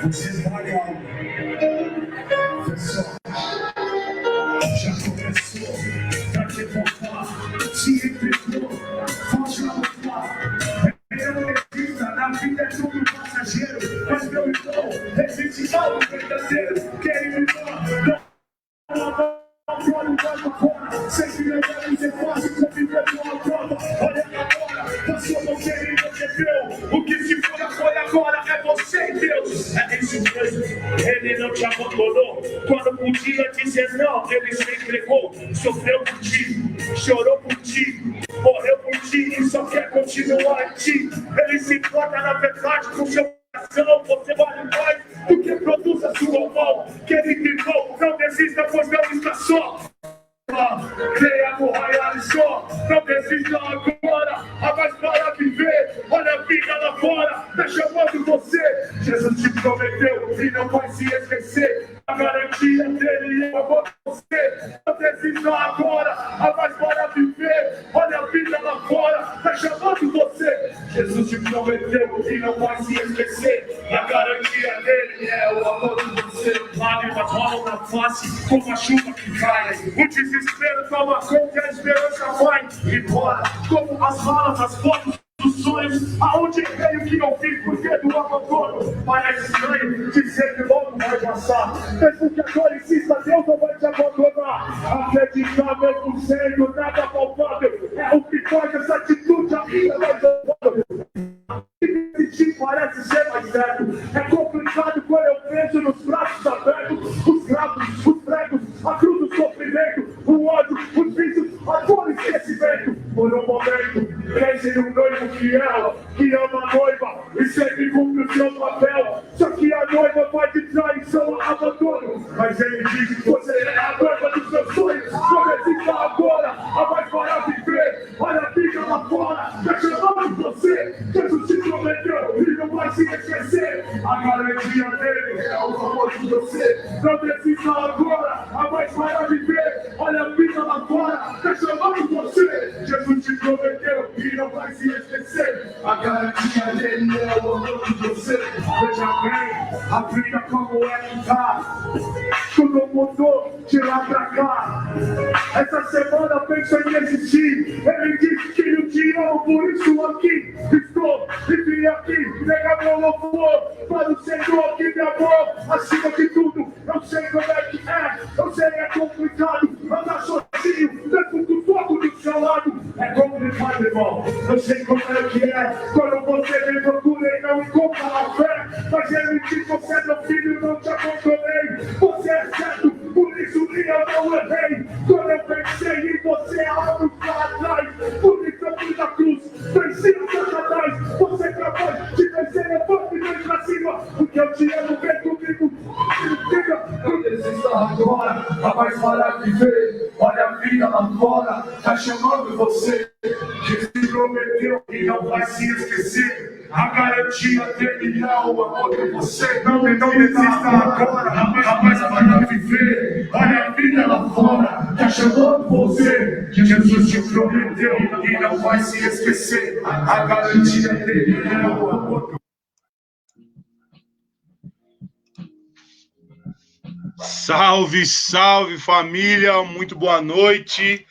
Você vale algo. Pessoal, já começou. Pra te voltar, se entregou, foge a lutar. Eu resista, na vida é tudo passageiro. Mas meu irmão, resiste ao verdadeiro. Quem me dá, sempre lembramos é fácil conviver com a prova. Olha agora, passou você e recebeu. O que se foi agora é você e Deus. É isso mesmo, ele não te abandonou. Quando podia dizer não, ele se entregou. Sofreu por ti, chorou por ti, morreu por ti e só quer continuar em ti. Ele se importa na verdade com seu coração. Você vale mais do que produz a sua mão. Que ele vivou, não desista, pois não está só. Creia no raiar e só, não desista agora, há mais para viver. Olha a vida lá fora, tá chamando você. Jesus te prometeu e não vai se esquecer. A garantia dele é com você. Não desista agora, há mais para viver. Olha a vida lá fora, tá chamando você. Jesus te prometeu e não vai se esquecer. A garantia dele é o amor de você. Lágrimas rolam na face como a chuva que cai. O desespero toma conta e a esperança vai embora. Como as balas, as fotos dos sonhos. Aonde veio que não fiz por que do abandono? Parece estranho dizer que logo vai passar. Mesmo que a dor insista, Deus não vai te abandonar. Acreditar mesmo sendo nada palpável é o que faz essa atitude ainda mais palpável. Parece ser mais sério. É complicado quando eu penso nos braços abertos, os cravos, os pregos, a cruz do sofrimento, o ódio, os vícios, a dor e esquecimento. Por um momento, pense num noivo fiel, que ama a noiva e sempre cumpre o seu papel. Só que a noiva vai de traição a abandono. Mas ele diz que você é a noiva dos seus sonhos. Não resista agora, a mais para viver. Olha a vida lá fora, tá chamando você. Jesus te prometeu e não vai se esquecer. A garantia dele é o amor de você. Não desista agora, a mais para viver. Olha a vida lá fora, tá chamando você. Jesus te prometeu e não vai se esquecer. A garantia dele é o amor de você. Veja bem, a vida como é que tá. Tudo mudou de lá pra cá. Essa semana pensa em desistir. Ele disse que eu te amo, por isso aqui estou. E vim aqui pegar meu louvor para o Senhor que me amou. Acima de tudo, eu sei como é que é. Eu sei é complicado andar sozinho dentro do fogo do seu lado. É complicado, irmão. Eu sei como é que é. Quando você me procura e não encontra a fé. Mas ele diz, você é meu filho, não te abandonei. Você é certo, por isso eu não errei. Quando eu pensei em você, há anos para atrás. Por isso eu fui na cruz, venci o Satanás. Você é capaz de vencer, levanta e vem pra cima. Porque eu te amo, vem comigo. Não desista agora, há mais para viver. Olha a vida lá fora, tá chamando você. Que se prometeu e não vai se esquecer. A garantia dele é o amor de você. Não desista agora, há mais para viver. Olha a vida lá fora, tá chamando você. Jesus te prometeu e não vai se esquecer. A garantia dele é o amor de você. Salve, salve família, muito boa noite.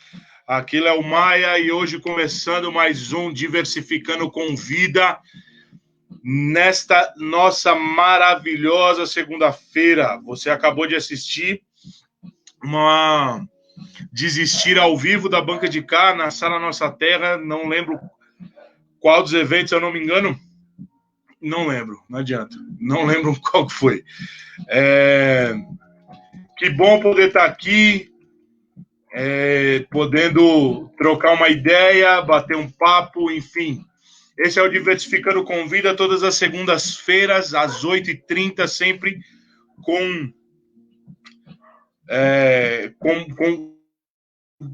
Aqui é o Maia e hoje começando mais um Diversificando com Vida nesta nossa maravilhosa segunda-feira. Você acabou de assistir uma Desistir ao vivo da Banca de Cá na Sala Nossa Terra, não lembro qual dos eventos, se eu não me engano. Não lembro, não adianta. Não lembro qual que foi. Que bom poder estar aqui, podendo trocar uma ideia, bater um papo, enfim. Esse é o Diversificando com Vida, todas as segundas-feiras, às 8h30, sempre com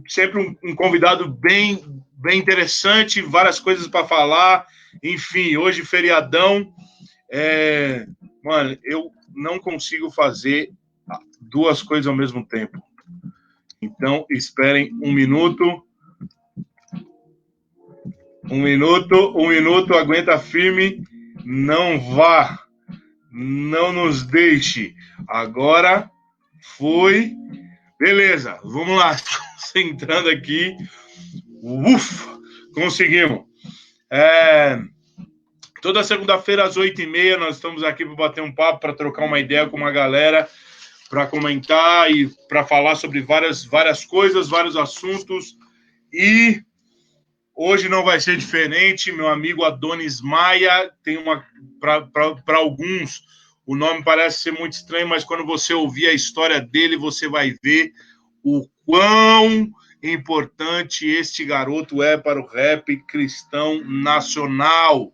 sempre um convidado bem interessante, várias coisas para falar. Enfim, hoje feriadão. Mano, eu não consigo fazer duas coisas ao mesmo tempo. Então, esperem um minuto. Um minuto, aguenta firme. Não não nos deixe. Agora foi. Beleza, vamos lá. Entrando aqui. Ufa, conseguimos. Toda segunda-feira às 8h30 nós estamos aqui para bater um papo, para trocar uma ideia com uma galera, para comentar e para falar sobre várias coisas, vários assuntos. E hoje não vai ser diferente. Meu amigo Adonis Maia tem uma... Para alguns, o nome parece ser muito estranho, mas quando você ouvir a história dele, você vai ver o quão importante este garoto é para o rap cristão nacional,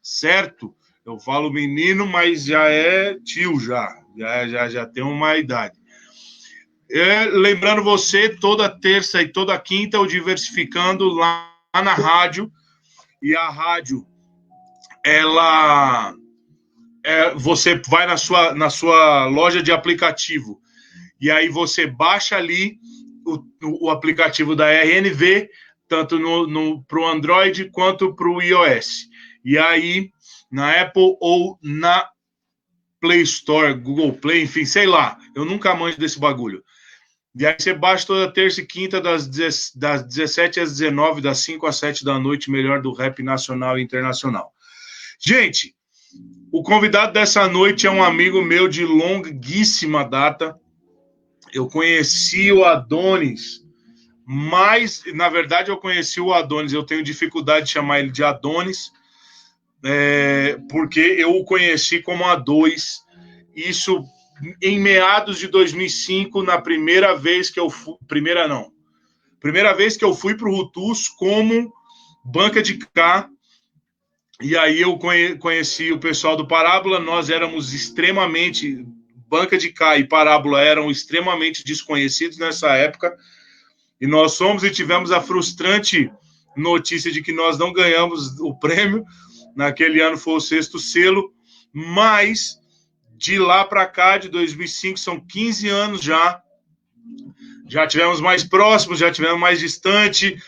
certo? Eu falo menino, mas já é tio, já tem uma idade. Lembrando você, toda terça e toda quinta, o Diversificando lá na rádio, e a rádio, ela... você vai na sua loja de aplicativo, e aí você baixa ali o aplicativo da RNV, tanto para o Android quanto para o iOS. E aí, na Apple ou na Play Store, Google Play, enfim, sei lá. Eu nunca manjo desse bagulho. E aí você baixa toda terça e quinta, das 17 às 19, das 5 às 7 da noite, melhor do rap nacional e internacional. Gente, o convidado dessa noite é um amigo meu de longuíssima data. Eu conheci o Adonis, mas, na verdade, eu conheci o Adonis. Eu tenho dificuldade de chamar ele de Adonis, porque eu o conheci como A2. Isso em meados de 2005, na primeira vez que eu fui... Primeira vez que eu fui para o Rutus como banca de cá. E aí eu conheci o pessoal do Parábola. Nós éramos extremamente... Banca de cá e Parábola eram extremamente desconhecidos nessa época, e nós somos e tivemos a frustrante notícia de que nós não ganhamos o prêmio. Naquele ano foi o 6º selo, mas de lá para cá, de 2005, são 15 anos já tivemos mais próximos, já tivemos mais distante,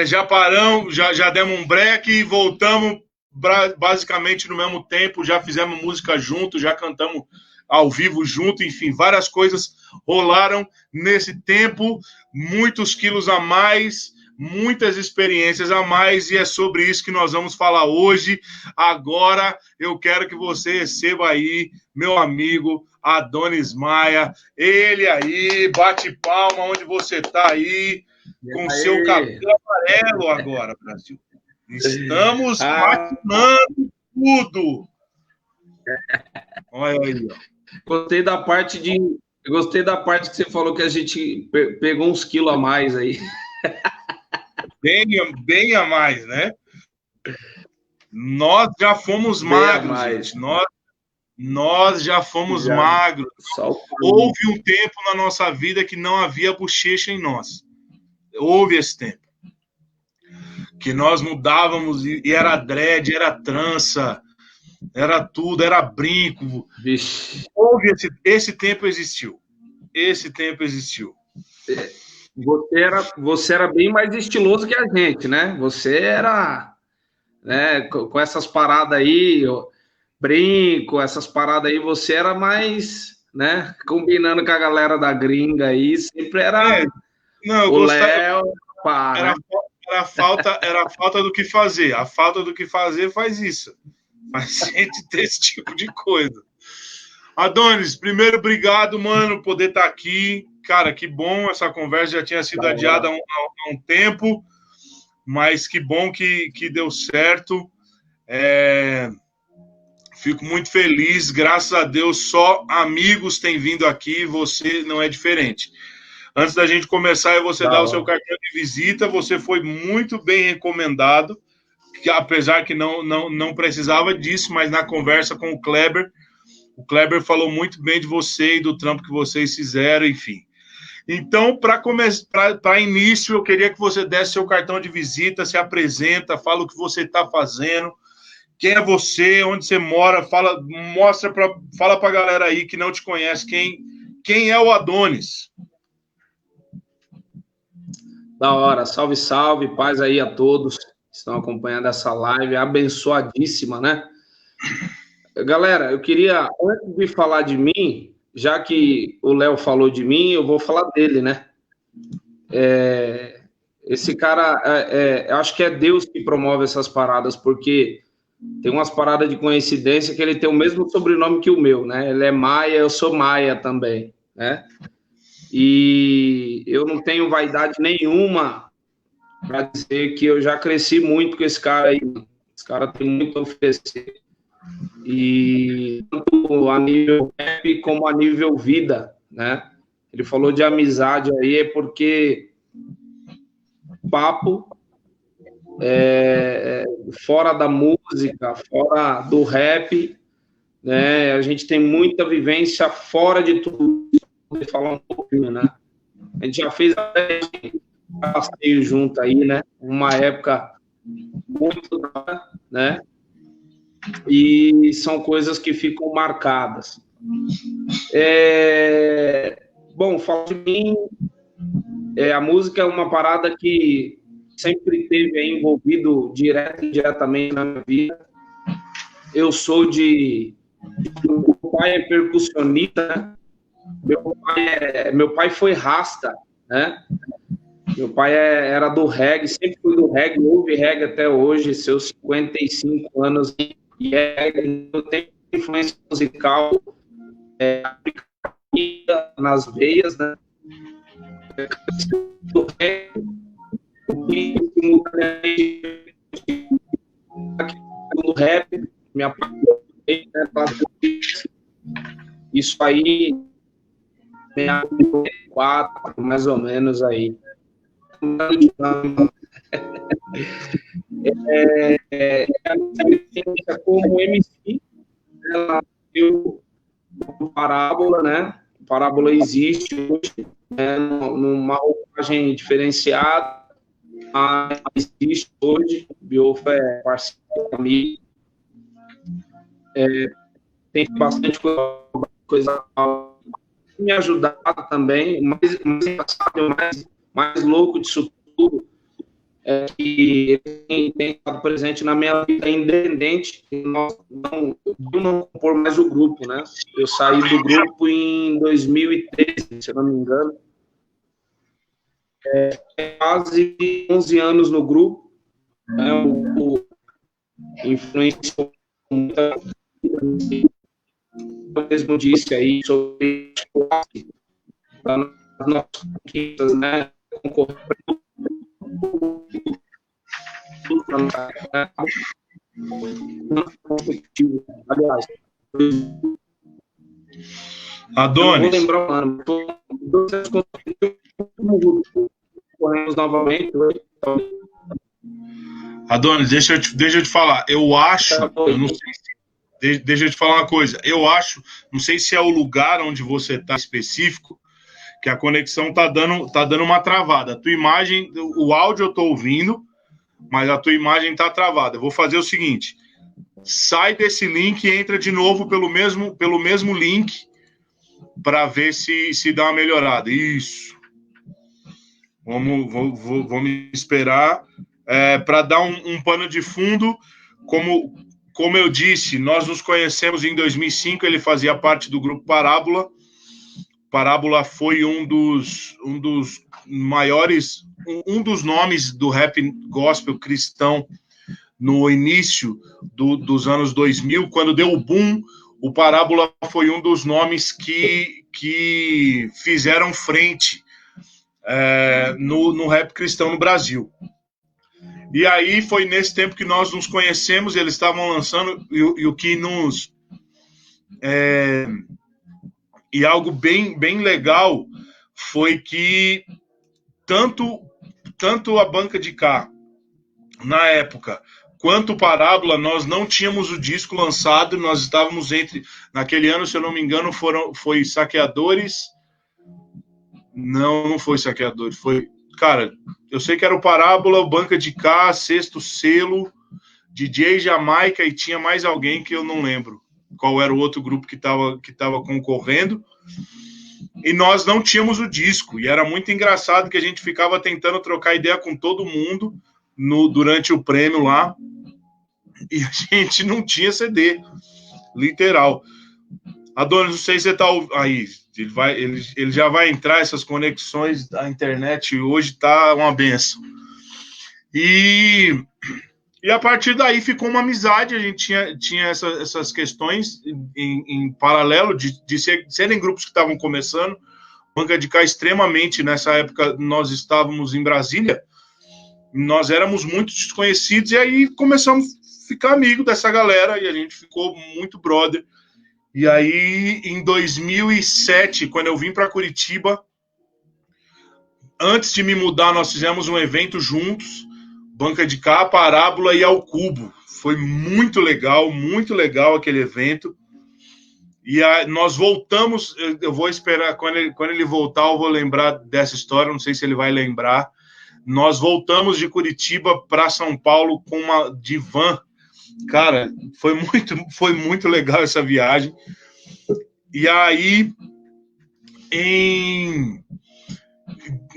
já paramos, já demos um break e voltamos basicamente no mesmo tempo, já fizemos música junto, já cantamos ao vivo junto, enfim, várias coisas rolaram nesse tempo, muitos quilos a mais, muitas experiências a mais, e é sobre isso que nós vamos falar hoje. Agora eu quero que você receba aí meu amigo Adonis Maia, ele aí, bate palma onde você está aí, com seu cabelo amarelo agora, Brasil. Estamos maquinando tudo. Olha aí, ó. Gostei da parte que você falou que a gente pegou uns quilos a mais aí. Bem a mais, né? Nós já fomos magros, gente. Nós já fomos magros. Houve um tempo na nossa vida que não havia bochecha em nós. Houve esse tempo. Que nós mudávamos e era dread, era trança, era tudo, era brinco. Vixe. Houve esse tempo existiu. Esse tempo existiu. Você era bem mais estiloso que a gente, né? Você era, né, com essas paradas aí, brinco, essas paradas aí, você era mais, né, combinando com a galera da gringa aí, sempre era o Léo, pá, era, né? Era a falta do que fazer. A falta do que fazer faz isso. Faz gente ter esse tipo de coisa. Adonis, primeiro, obrigado, mano, poder estar aqui. Cara, que bom, essa conversa já tinha sido adiada há um tempo, mas que bom que deu certo. Fico muito feliz, graças a Deus, só amigos têm vindo aqui, você não é diferente. Antes da gente começar e você dar o seu cartão de visita, você foi muito bem recomendado, que, apesar que não precisava disso, mas na conversa com o Kleber falou muito bem de você e do trampo que vocês fizeram, enfim. Então, para início, eu queria que você desse seu cartão de visita, se apresenta, fala o que você está fazendo, quem é você, onde você mora, fala para a galera aí que não te conhece, quem é o Adonis. Da hora, salve, salve, paz aí a todos que estão acompanhando essa live, abençoadíssima, né? Galera, eu queria, antes de falar de mim, já que o Léo falou de mim, eu vou falar dele, né? Esse cara, eu acho que é Deus que promove essas paradas, porque tem umas paradas de coincidência que ele tem o mesmo sobrenome que o meu, né? Ele é Maia, eu sou Maia também, né? E eu não tenho vaidade nenhuma para dizer que eu já cresci muito com esse cara aí. Esse cara tem muito a oferecer. E tanto a nível rap como a nível vida, né? Ele falou de amizade aí, é porque papo fora da música, fora do rap, né? A gente tem muita vivência fora de tudo. Vou falar um pouquinho, né? A gente já fez até passeio junto aí, né? Uma época muito, né? E são coisas que ficam marcadas. Bom, falo de mim, a música é uma parada que sempre teve aí envolvido direto e indiretamente na minha vida. Eu sou meu pai é percussionista, né? Meu pai foi rasta, né? Meu pai era do reggae, sempre foi do reggae, ouve reggae até hoje, seus 55 anos, e eu tenho influência musical nas veias, né? No rap, me apaixonei, né? Isso aí, 4, mais ou menos aí. Como MC, ela deu Parábola, né? Parábola existe hoje, né? Numa roupagem diferenciada, mas existe hoje. Biofa é parceiro amigo. Tem bastante coisa me ajudado também. O mais engraçado, mais louco disso tudo é que ele tem estado presente na minha vida independente. Eu não compor mais o grupo, né? Eu saí do grupo em 2013, se eu não me engano. Quase 11 anos no grupo. Né? O influenciou muita coisa. Eu mesmo disse aí sobre as nossas conquistas, né? Aliás, Adonis. Eu vou lembrar, mano. Corremos novamente. Adonis, deixa eu te falar. Eu acho, eu não sei se, deixa eu te falar uma coisa. Eu acho, não sei se é o lugar onde você está específico, que a conexão tá dando uma travada. A tua imagem, o áudio eu tô ouvindo, mas a tua imagem tá travada. Eu vou fazer o seguinte: sai desse link e entra de novo pelo mesmo link para ver se dá uma melhorada. Isso. Vamos esperar para dar um pano de fundo. Como eu disse, nós nos conhecemos em 2005. Ele fazia parte do grupo Parábola. Parábola foi um dos maiores, um dos nomes do rap gospel cristão no início dos anos 2000, quando deu o boom. O Parábola foi um dos nomes que fizeram frente no rap cristão no Brasil. E aí foi nesse tempo que nós nos conhecemos, eles estavam lançando, e o que nos... E algo bem legal foi que tanto a banca de cá, na época, quanto o Parábola, nós não tínhamos o disco lançado, nós estávamos naquele ano, se eu não me engano, foi Saqueadores. Não foi Saqueadores, foi... Cara, eu sei que era o Parábola, o Banca de Cá, Sexto Selo, DJ Jamaica, e tinha mais alguém que eu não lembro qual era o outro grupo que estava concorrendo, e nós não tínhamos o disco, e era muito engraçado que a gente ficava tentando trocar ideia com todo mundo durante o prêmio lá, e a gente não tinha CD. literal. Adonis, não sei se você tá aí, ele já vai entrar, essas conexões da internet hoje tá uma benção. E a partir daí ficou uma amizade, a gente tinha essas questões em paralelo de serem grupos que estavam começando. Banca de Cá extremamente, nessa época nós estávamos em Brasília, nós éramos muito desconhecidos, e aí começamos a ficar amigo dessa galera, e a gente ficou muito brother. E aí, em 2007, quando eu vim para Curitiba, antes de me mudar, nós fizemos um evento juntos, Banca de Cá, Parábola e Ao Cubo. Foi muito legal aquele evento. E nós voltamos, eu vou esperar, quando ele voltar, eu vou lembrar dessa história, não sei se ele vai lembrar. Nós voltamos de Curitiba para São Paulo com uma de van. Cara, foi muito legal essa viagem. E aí, em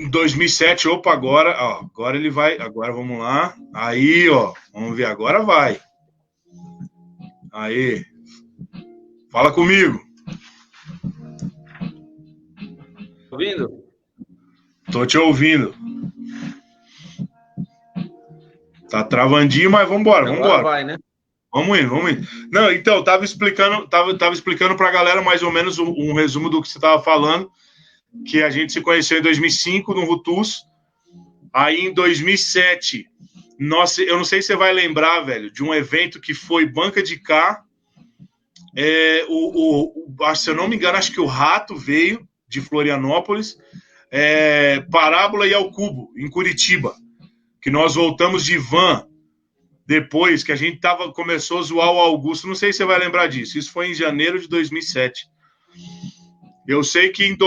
2007, agora ele vai, agora vamos lá. Aí, ó, vamos ver, agora vai. Aí, fala comigo. Ouvindo? Tô te ouvindo. Tá travandinho, mas vambora. Vai, né? Vamos indo. Não, então, tava explicando pra galera mais ou menos um resumo do que você tava falando, que a gente se conheceu em 2005 no Rutus. Aí, em 2007, eu não sei se você vai lembrar, velho, de um evento que foi Banca de Cá. Se eu não me engano, acho que o Rato veio de Florianópolis, Parábola e Ao Cubo, em Curitiba, que nós voltamos de van depois que a gente começou a zoar o Augusto. Não sei se você vai lembrar disso, isso foi em janeiro de 2007. Eu sei que em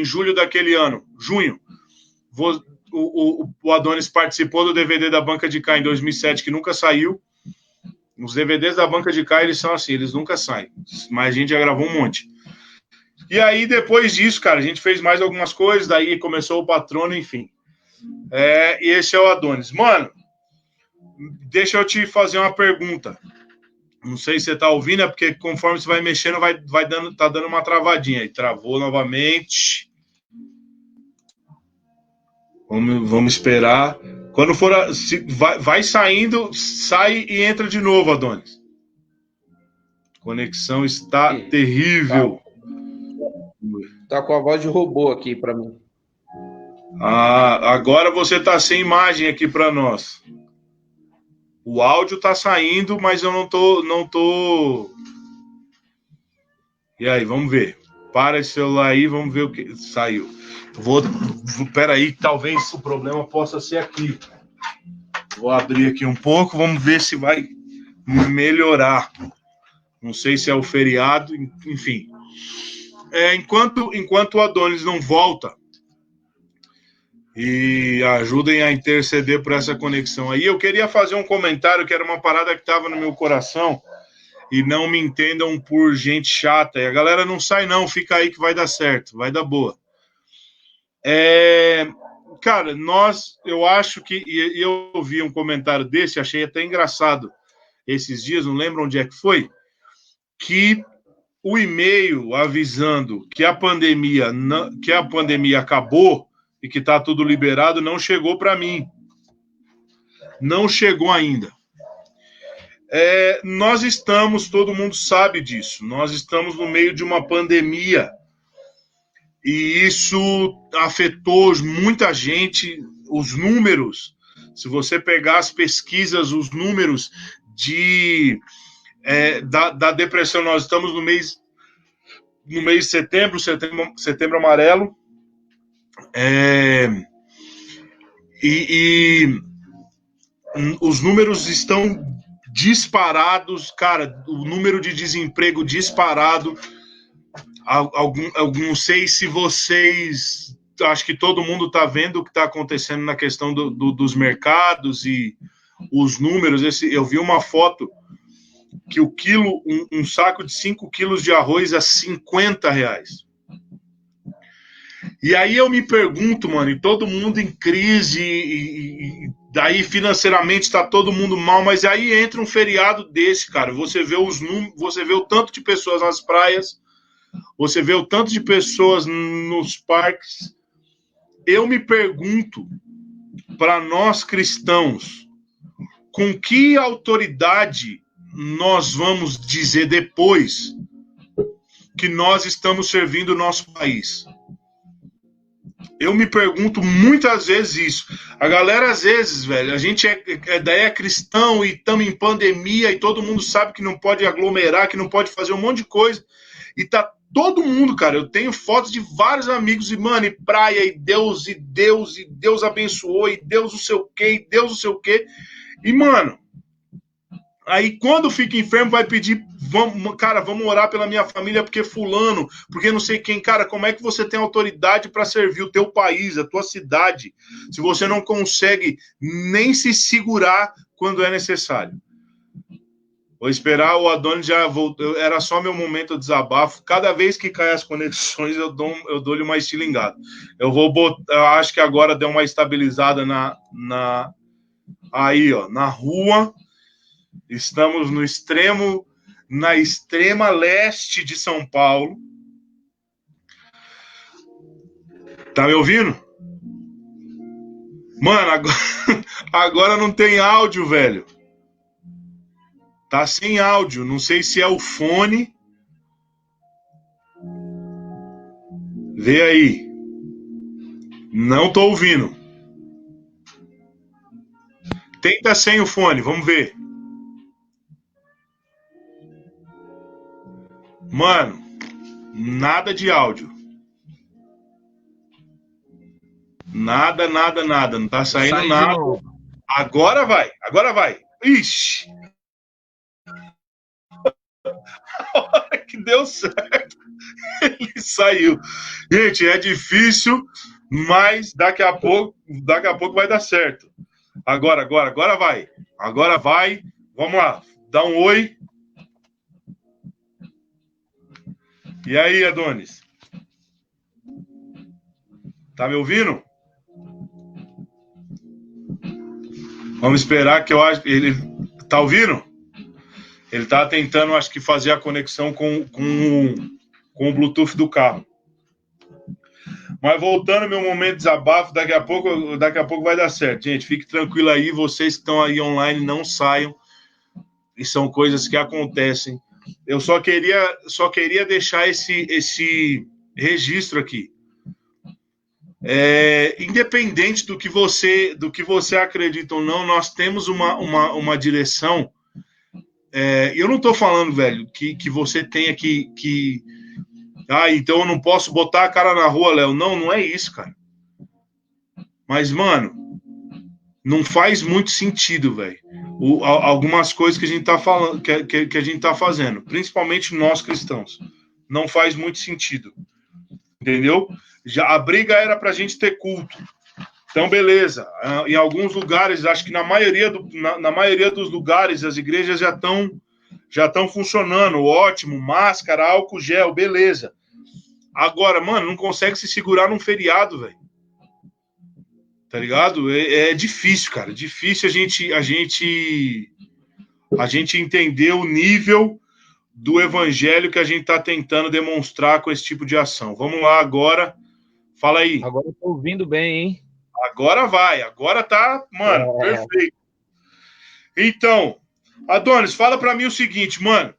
julho daquele ano, junho, o Adonis participou do DVD da Banca de Cá em 2007, que nunca saiu. Os DVDs da Banca de Cá, eles são assim, eles nunca saem, mas a gente já gravou um monte. E aí, depois disso, cara, a gente fez mais algumas coisas, daí começou o Patrono, enfim. E esse é o Adonis. Mano, deixa eu te fazer uma pergunta. Não sei se você tá ouvindo, é porque conforme você vai mexendo, tá dando uma travadinha. Aí travou novamente. Vamos esperar. Quando for, vai saindo, sai e entra de novo, Adonis. A conexão está terrível. Tá com a voz de robô aqui para mim. Agora você tá sem imagem aqui para nós. O áudio tá saindo, mas eu não tô. E aí, vamos ver. Para esse celular aí, vamos ver o que saiu. Peraí, talvez o problema possa ser aqui. Vou abrir aqui um pouco, vamos ver se vai melhorar. Não sei se é o feriado, enfim. Enquanto o Adonis não volta, e ajudem a interceder por essa conexão aí, eu queria fazer um comentário que era uma parada que estava no meu coração, e não me entendam por gente chata. E a galera não sai não, fica aí que vai dar certo, vai dar boa. Cara, eu acho que, e eu ouvi um comentário desse, achei até engraçado esses dias, não lembro onde é que foi, que o e-mail avisando que a pandemia acabou e que está tudo liberado não chegou para mim. Não chegou ainda. Nós estamos, todo mundo sabe disso, nós estamos no meio de uma pandemia e isso afetou muita gente. Os números, se você pegar as pesquisas, os números da depressão, nós estamos no mês de setembro amarelo, os números estão disparados, cara, o número de desemprego disparado. Não sei se vocês, acho que todo mundo está vendo o que está acontecendo na questão dos mercados e os números. Eu vi uma foto que um saco de 5 quilos de arroz é R$50. E aí eu me pergunto, mano, e todo mundo em crise, e daí financeiramente está todo mundo mal, mas aí entra um feriado desse, cara. Você vê os números, você vê o tanto de pessoas nas praias, você vê o tanto de pessoas nos parques. Eu me pergunto, para nós cristãos, com que autoridade nós vamos dizer depois que nós estamos servindo o nosso país? Eu me pergunto muitas vezes isso. A galera, às vezes, velho, a gente é cristão e estamos em pandemia e todo mundo sabe que não pode aglomerar, que não pode fazer um monte de coisa. E tá todo mundo, cara. Eu tenho fotos de vários amigos e, mano, e praia, e Deus abençoou, e Deus não sei o quê, e Deus não sei o quê. E, mano, aí quando fica enfermo vai pedir, vamos orar pela minha família, porque fulano, porque não sei quem. Cara, como é que você tem autoridade para servir o teu país, a tua cidade, se você não consegue nem se segurar quando é necessário? Vou esperar, o Adonis já voltou, era só meu momento de desabafo. Cada vez que cai as conexões, eu dou-lhe uma estilingada. Eu acho que agora deu uma estabilizada aí, ó, na rua. Estamos na extrema leste de São Paulo. Tá me ouvindo? Mano, agora não tem áudio, velho. Tá sem áudio. Não sei se é o fone. Vê aí. Não tô ouvindo. Tenta sem o fone, vamos ver. Mano, nada de áudio. Nada. Não tá saindo nada. Agora vai. Ixi. A hora que deu certo, ele saiu. Gente, é difícil, mas daqui a pouco vai dar certo. Agora vai. Agora vai. Vamos lá. Dá um oi. E aí, Adonis? Tá me ouvindo? Vamos esperar que eu acho que ele tá ouvindo? Ele tá tentando, acho que, fazer a conexão com o Bluetooth do carro. Mas voltando ao meu momento de desabafo, daqui a pouco vai dar certo. Gente, fique tranquilo aí, vocês que estão aí online, não saiam. E são coisas que acontecem. Eu só queria deixar esse registro aqui. Independente do que você acredita ou não, nós temos uma direção. Eu não estou falando, velho, que você tenha que... então eu não posso botar a cara na rua, Léo. Não é isso, cara. Mas, mano, não faz muito sentido, velho. Algumas coisas que a gente tá falando, que a gente tá fazendo, principalmente nós cristãos. Não faz muito sentido. Entendeu? A briga era pra gente ter culto. Então, beleza. Em alguns lugares, acho que na maioria dos lugares, as igrejas já estão funcionando. Ótimo, máscara, álcool gel, beleza. Agora, mano, não consegue se segurar num feriado, velho. Tá ligado? É difícil, cara. Difícil a gente entender o nível do evangelho que a gente tá tentando demonstrar com esse tipo de ação. Vamos lá agora. Fala aí. Agora eu tô ouvindo bem, hein? Agora vai. Agora tá, mano, perfeito. Então, Adonis, fala pra mim o seguinte, mano.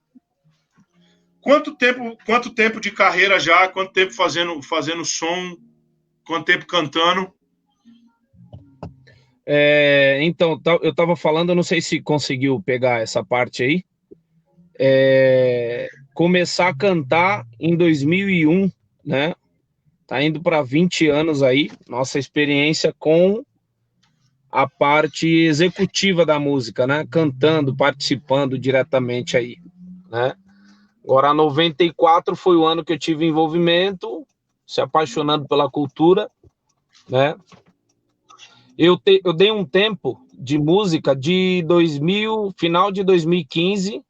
Quanto tempo de carreira já? Quanto tempo fazendo som? Quanto tempo cantando? Então, eu estava falando, eu não sei se conseguiu pegar essa parte aí. Começar a cantar em 2001, né? Tá indo para 20 anos aí, nossa experiência com a parte executiva da música, né? Cantando, participando diretamente aí, né? Agora, 94 foi o ano que eu tive envolvimento, se apaixonando pela cultura, né? Eu dei um tempo de música de final de 2015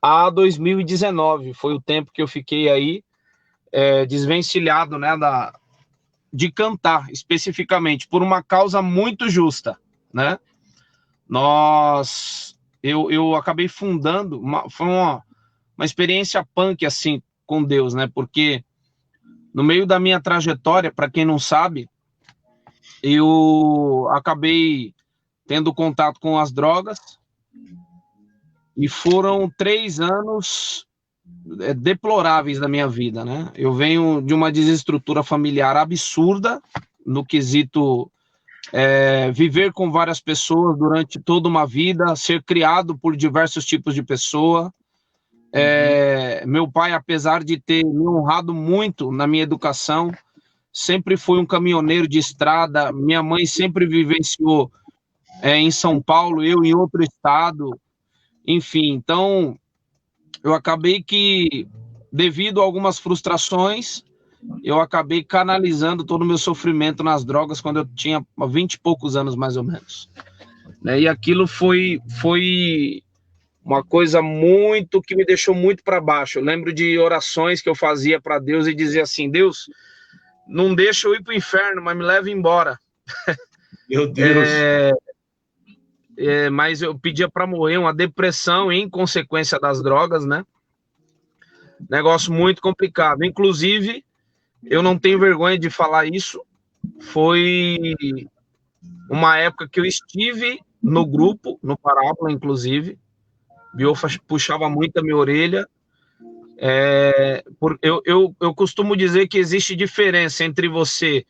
a 2019. Foi o tempo que eu fiquei aí desvencilhado, né, de cantar, especificamente, por uma causa muito justa, né? Eu acabei fundando, foi uma experiência punk, assim, com Deus, né? Porque no meio da minha trajetória, para quem não sabe, eu acabei tendo contato com as drogas e foram 3 anos deploráveis da minha vida, né? Eu venho de uma desestrutura familiar absurda no quesito viver com várias pessoas durante toda uma vida, ser criado por diversos tipos de pessoa. Meu pai, apesar de ter me honrado muito na minha educação, sempre foi um caminhoneiro de estrada. Minha mãe sempre vivenciou em São Paulo, eu em outro estado, enfim. Então, eu acabei que, devido a algumas frustrações, eu acabei canalizando todo o meu sofrimento nas drogas quando eu tinha 20 e poucos anos, mais ou menos. E aquilo foi uma coisa muito que me deixou muito para baixo. Eu lembro de orações que eu fazia para Deus e dizia assim: Deus, não deixa eu ir para o inferno, mas me leva embora. Meu Deus. Mas eu pedia para morrer, uma depressão em consequência das drogas, né? Negócio muito complicado. Inclusive, eu não tenho vergonha de falar isso, foi uma época que eu estive no grupo, no Parábola, inclusive. Bill puxava muito a minha orelha. Eu costumo dizer que existe diferença entre você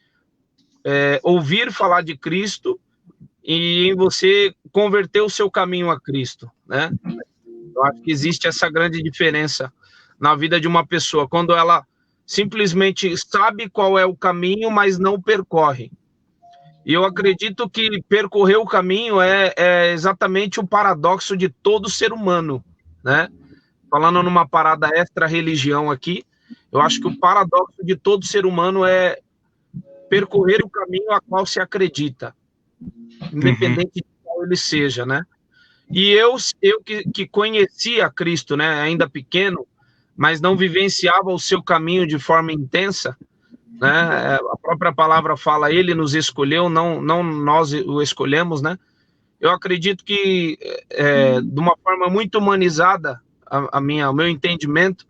ouvir falar de Cristo e em você converter o seu caminho a Cristo, né? Eu acho que existe essa grande diferença na vida de uma pessoa, quando ela simplesmente sabe qual é o caminho, mas não percorre. E eu acredito que percorrer o caminho é exatamente o paradoxo de todo ser humano, né? Falando numa parada extra-religião aqui, eu acho que o paradoxo de todo ser humano é percorrer o caminho a qual se acredita, independente de qual ele seja, né? E eu que conhecia Cristo, né, ainda pequeno, mas não vivenciava o seu caminho de forma intensa, né? A própria palavra fala, ele nos escolheu, não nós o escolhemos, né? Eu acredito que, de uma forma muito humanizada, o meu entendimento,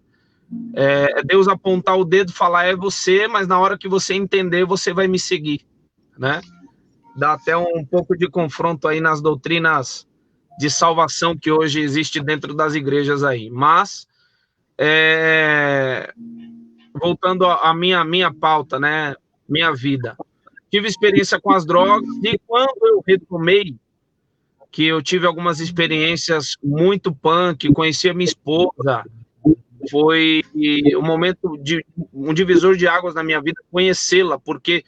Deus apontar o dedo e falar, é você, mas na hora que você entender, você vai me seguir, né? Dá até um pouco de confronto aí nas doutrinas de salvação que hoje existe dentro das igrejas aí. Mas, voltando à minha pauta, né? Minha vida. Tive experiência com as drogas e quando eu retomei, que eu tive algumas experiências muito punk, conheci a minha esposa, foi um divisor de águas na minha vida, conhecê-la, porque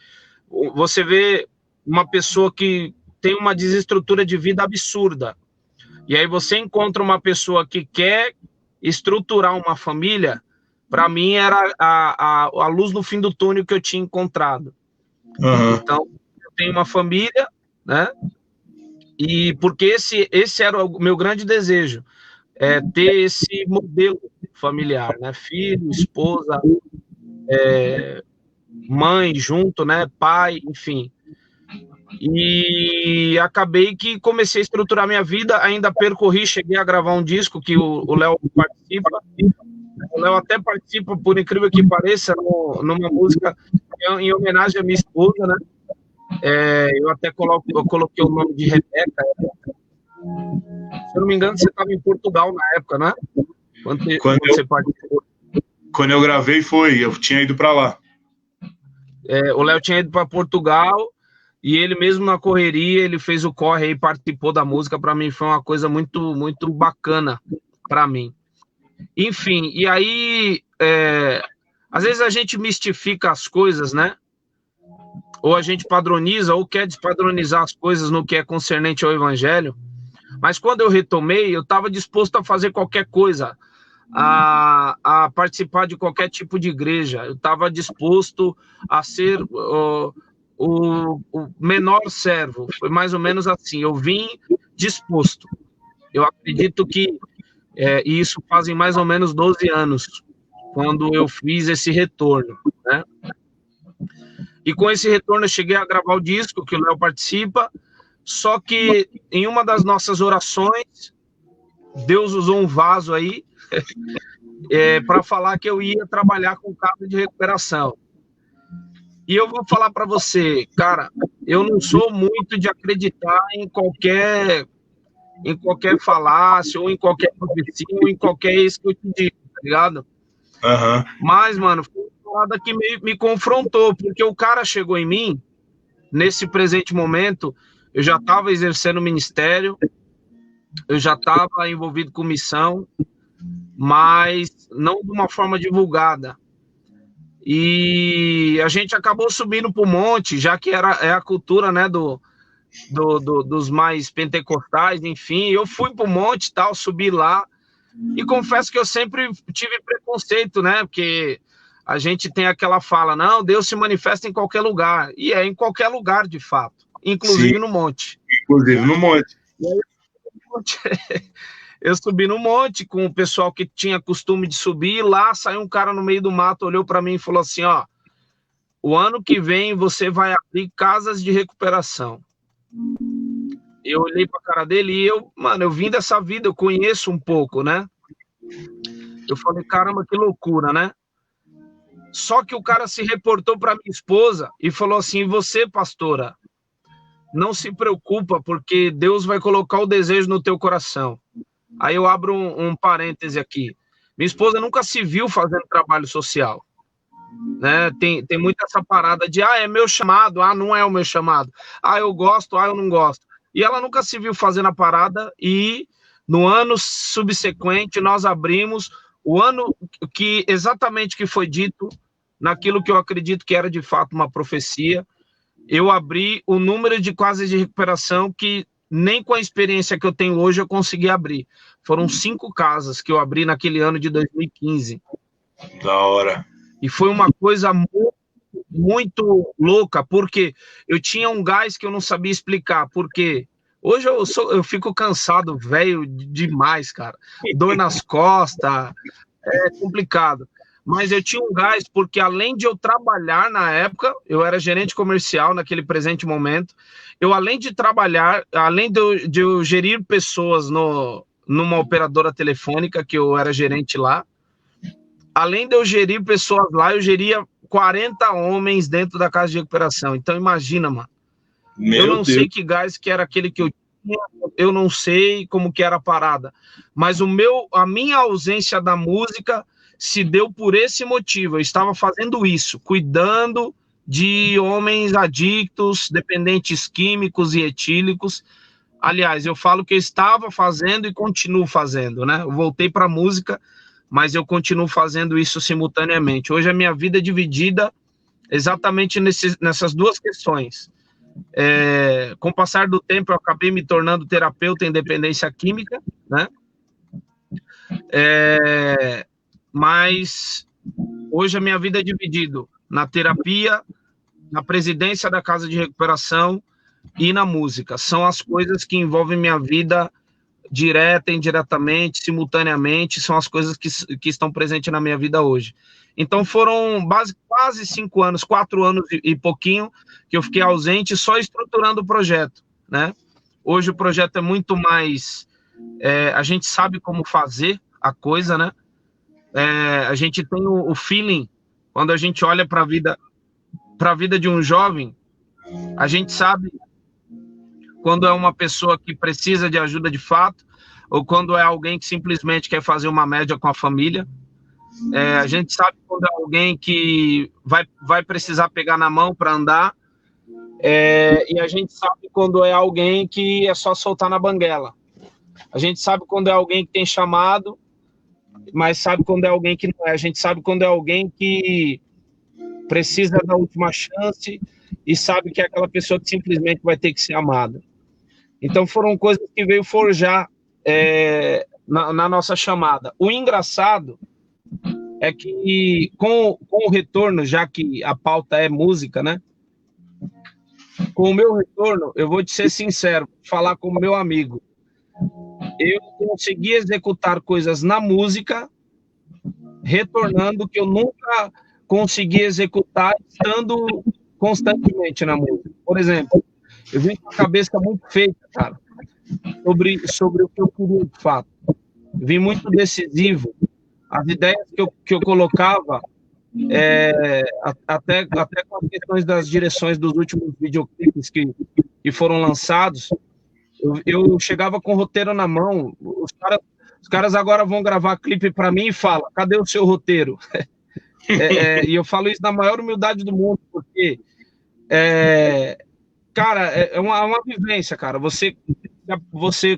você vê uma pessoa que tem uma desestrutura de vida absurda, e aí você encontra uma pessoa que quer estruturar uma família. Para mim era a luz no fim do túnel que eu tinha encontrado. Então, eu tenho uma família, né? E porque esse era o meu grande desejo, ter esse modelo familiar, né? Filho, esposa, mãe junto, né? Pai, enfim. E acabei que comecei a estruturar minha vida, ainda percorri, cheguei a gravar um disco que o Léo participa. O Léo até participa, por incrível que pareça, numa música em homenagem à minha esposa, né? Eu até coloquei o nome de Rebeca. Se eu não me engano, você estava em Portugal na época, né? Quando você participou. Quando eu gravei, eu tinha ido para lá. O Léo tinha ido para Portugal e ele mesmo na correria, ele fez o corre e participou da música. Para mim foi uma coisa muito, muito bacana para mim. Enfim, e aí, às vezes a gente mistifica as coisas, né? Ou a gente padroniza, ou quer despadronizar as coisas no que é concernente ao evangelho. Mas quando eu retomei, eu estava disposto a fazer qualquer coisa, a participar de qualquer tipo de igreja. Eu estava disposto a ser o menor servo. Foi mais ou menos assim. Eu vim disposto. Eu acredito que e isso fazem mais ou menos 12 anos, quando eu fiz esse retorno, né? E com esse retorno eu cheguei a gravar o disco, que o Léo participa, Só que em uma das nossas orações, Deus usou um vaso aí para falar que eu ia trabalhar com casa de recuperação. E eu vou falar para você, cara, eu não sou muito de acreditar em qualquer falácia, ou em qualquer profecia, ou em qualquer isso que eu te digo, tá ligado? Uhum. Mas, mano, foi uma parada que me confrontou, porque o cara chegou em mim, nesse presente momento, eu já estava exercendo o ministério, eu já estava envolvido com missão, mas não de uma forma divulgada. E a gente acabou subindo para o monte, já que é a cultura, né, dos mais pentecostais, enfim. Eu fui para o monte e tal, subi lá, e confesso que eu sempre tive preconceito, né, porque a gente tem aquela fala, não, Deus se manifesta em qualquer lugar, e é em qualquer lugar, de fato, inclusive Sim. No monte. Inclusive no monte. E aí, eu subi no monte com o pessoal que tinha costume de subir, e lá saiu um cara no meio do mato, olhou para mim e falou assim, ó, o ano que vem você vai abrir casas de recuperação. Eu olhei para a cara dele e eu vim dessa vida, eu conheço um pouco, né? Eu falei, caramba, que loucura, né? Só que o cara se reportou para minha esposa e falou assim, você, pastora, não se preocupa, porque Deus vai colocar o desejo no teu coração. Aí eu abro um parêntese aqui. Minha esposa nunca se viu fazendo trabalho social. Né? Tem muito essa parada de, é meu chamado, não é o meu chamado. Eu gosto, eu não gosto. E ela nunca se viu fazendo a parada e no ano subsequente nós abrimos o ano que exatamente que foi dito, naquilo que eu acredito que era de fato uma profecia, eu abri o número de casas de recuperação que nem com a experiência que eu tenho hoje eu consegui abrir. Foram 5 casas que eu abri naquele ano de 2015. Da hora. E foi uma coisa muito, muito louca, porque eu tinha um gás que eu não sabia explicar, porque hoje eu fico cansado, velho, demais, cara. Dor nas costas, é complicado. Mas eu tinha um gás, porque além de eu trabalhar na época, eu era gerente comercial naquele presente momento, eu além de trabalhar, além de eu gerir pessoas numa operadora telefônica, que eu era gerente lá, além de eu gerir pessoas lá, eu geria 40 homens dentro da casa de recuperação. Então imagina, mano. Eu não sei que gás que era aquele que eu tinha, eu não sei como que era a parada, mas a minha ausência da música se deu por esse motivo. Eu estava fazendo isso, cuidando de homens adictos, dependentes químicos e etílicos. Aliás, eu falo que eu estava fazendo e continuo fazendo, né? Eu voltei para a música, mas eu continuo fazendo isso simultaneamente. Hoje a minha vida é dividida exatamente nessas duas questões. Com o passar do tempo, eu acabei me tornando terapeuta em dependência química, né? Mas hoje a minha vida é dividida na terapia, na presidência da casa de recuperação e na música. São as coisas que envolvem minha vida direta, indiretamente, simultaneamente, são as coisas que estão presentes na minha vida hoje. Então foram quase 5 anos, 4 anos e pouquinho, que eu fiquei ausente só estruturando o projeto, né? Hoje o projeto é muito mais... a gente sabe como fazer a coisa, né? A gente tem o feeling, quando a gente olha para a vida de um jovem, a gente sabe quando é uma pessoa que precisa de ajuda de fato, ou quando é alguém que simplesmente quer fazer uma média com a família. A gente sabe quando é alguém que vai precisar pegar na mão para andar, e a gente sabe quando é alguém que é só soltar na banguela. A gente sabe quando é alguém que tem chamado, mas sabe quando é alguém que não é. A gente sabe quando é alguém que precisa da última chance e sabe que é aquela pessoa que simplesmente vai ter que ser amada. Então foram coisas que veio forjar na nossa chamada. O engraçado é que com o retorno, já que a pauta é música, né? Com o meu retorno, eu vou te ser sincero, falar com o meu amigo. Eu consegui executar coisas na música, retornando, que eu nunca consegui executar estando constantemente na música. Por exemplo, eu vim com a cabeça muito feita, cara, sobre o que eu queria de fato. Vim muito decisivo. As ideias que eu colocava, até com as questões das direções dos últimos videoclipes que foram lançados, eu chegava com o roteiro na mão. Os caras agora vão gravar clipe para mim e falam: cadê o seu roteiro? E eu falo isso na maior humildade do mundo, porque, cara, é uma vivência, cara. Você,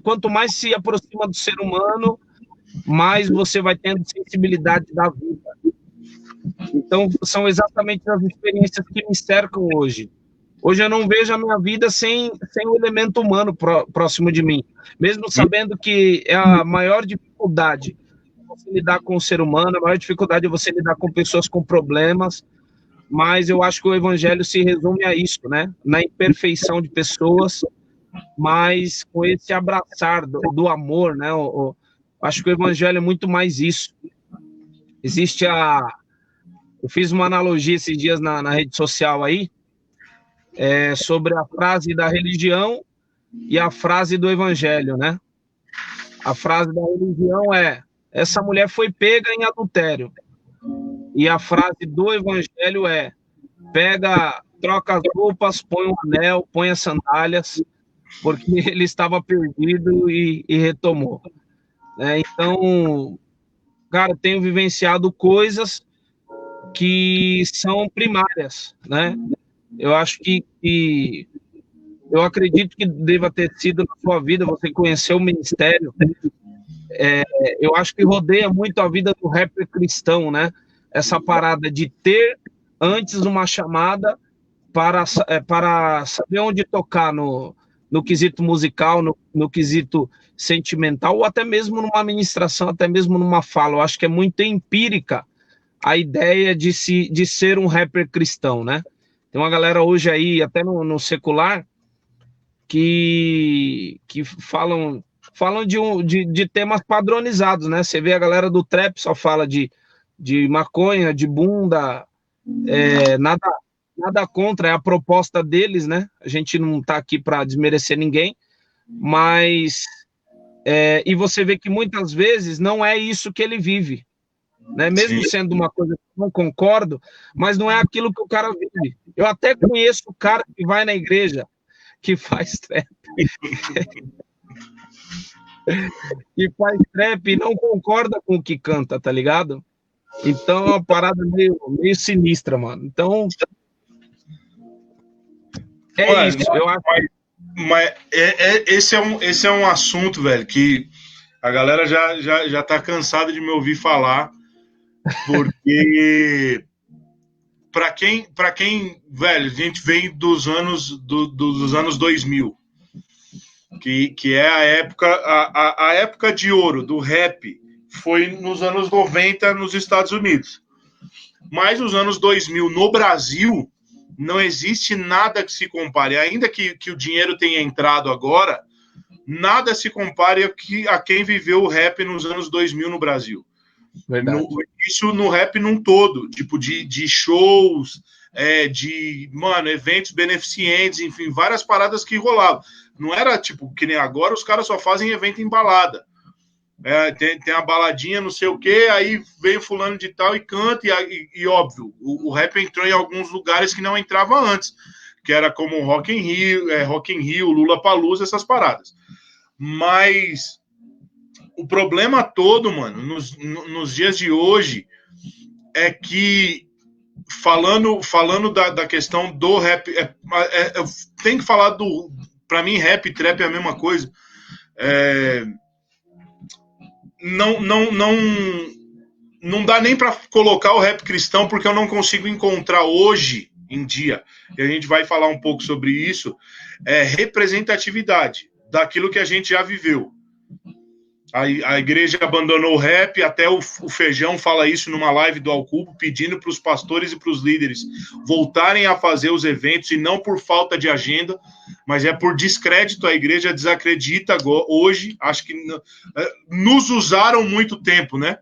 quanto mais se aproxima do ser humano, mais você vai tendo sensibilidade da vida. Então, são exatamente as experiências que me cercam hoje. Hoje eu não vejo a minha vida sem o elemento humano próximo de mim. Mesmo sabendo que é a maior dificuldade você lidar com o ser humano, a maior dificuldade é você lidar com pessoas com problemas, mas eu acho que o evangelho se resume a isso, né? Na imperfeição de pessoas, mas com esse abraçar do amor, né? Eu acho que o evangelho é muito mais isso. Existe eu fiz uma analogia esses dias na rede social aí, sobre a frase da religião e a frase do evangelho, né? A frase da religião é: essa mulher foi pega em adultério. E a frase do evangelho é: troca as roupas, põe um anel, põe as sandálias, porque ele estava perdido e retomou. Então, cara, eu tenho vivenciado coisas que são primárias, né? Eu acho eu acredito que deva ter sido na sua vida, você conheceu o ministério. Eu acho que rodeia muito a vida do rapper cristão, né? Essa parada de ter antes uma chamada para saber onde tocar no quesito musical, no quesito sentimental, ou até mesmo numa ministração, até mesmo numa fala. Eu acho que é muito empírica a ideia de ser um rapper cristão, né? Tem uma galera hoje aí, até no secular, que falam de temas padronizados, né? Você vê a galera do trap só fala de maconha, de bunda, nada contra, é a proposta deles, né? A gente não tá aqui para desmerecer ninguém, mas e você vê que muitas vezes não é isso que ele vive, né? Mesmo sendo uma coisa que eu não concordo, mas não é aquilo que o cara vive. Eu até conheço o cara que vai na igreja, que faz trap, e não concorda com o que canta, tá ligado? Então é uma parada meio sinistra, mano. Então isso, eu acho. Mas esse é um assunto, velho, que a galera já tá cansada de me ouvir falar, porque para quem, velho, a gente vem dos anos 2000, que é a época de ouro do rap, foi nos anos 90 nos Estados Unidos. Mas nos anos 2000 no Brasil não existe nada que se compare, ainda que o dinheiro tenha entrado agora, nada se compare a quem viveu o rap nos anos 2000 no Brasil. Isso no rap num todo, tipo de shows, de eventos beneficentes, enfim, várias paradas que rolavam. Não era tipo que nem agora, os caras só fazem evento em balada. Tem a baladinha, não sei o que, aí veio fulano de tal e canta, e óbvio, o rap entrou em alguns lugares que não entrava antes, que era como Rock in Rio, Lollapalooza, essas paradas. Mas o problema todo, mano, nos dias de hoje, é que falando da questão do rap, tem que falar pra mim, rap e trap é a mesma coisa. Não dá nem para colocar o rap cristão, porque eu não consigo encontrar hoje em dia, e a gente vai falar um pouco sobre isso, representatividade daquilo que a gente já viveu. A igreja abandonou o rap, até o Feijão fala isso numa live do Alcubo, pedindo para os pastores e para os líderes voltarem a fazer os eventos, e não por falta de agenda, mas é por descrédito. A igreja desacredita hoje, acho que nos usaram muito tempo, né?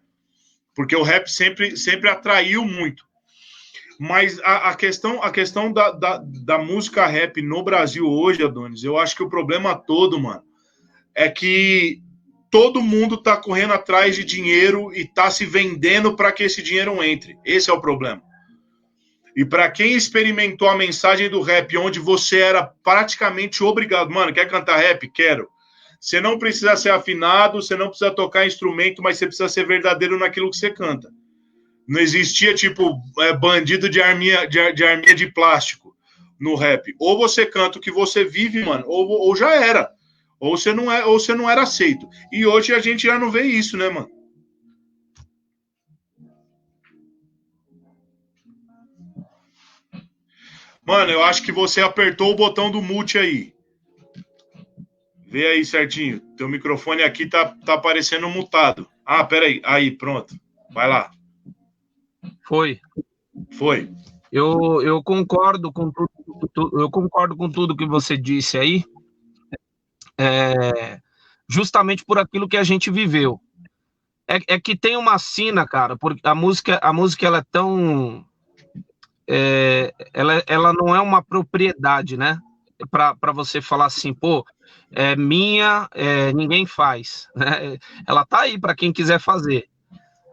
Porque o rap sempre atraiu muito. Mas a questão da música rap no Brasil hoje, Adonis, eu acho que o problema todo, mano, é que todo mundo tá correndo atrás de dinheiro e tá se vendendo para que esse dinheiro entre. Esse é o problema. E para quem experimentou a mensagem do rap, onde você era praticamente obrigado, mano, quer cantar rap? Quero. Você não precisa ser afinado, você não precisa tocar instrumento, mas você precisa ser verdadeiro naquilo que você canta. Não existia, tipo, bandido de arminha de plástico no rap. Ou você canta o que você vive, mano, ou já era. Ou você não era aceito. E hoje a gente já não vê isso, né, mano? Mano, eu acho que você apertou o botão do mute aí. Vê aí certinho. Teu microfone aqui tá aparecendo mutado. Ah, peraí. Aí, pronto. Vai lá. Foi. Eu concordo com tudo. Eu concordo com tudo que você disse aí. Justamente por aquilo que a gente viveu. É que tem uma sina, cara, porque a música ela é tão... ela não é uma propriedade, né? Para você falar assim, pô, é minha, ninguém faz, né? Ela tá aí para quem quiser fazer.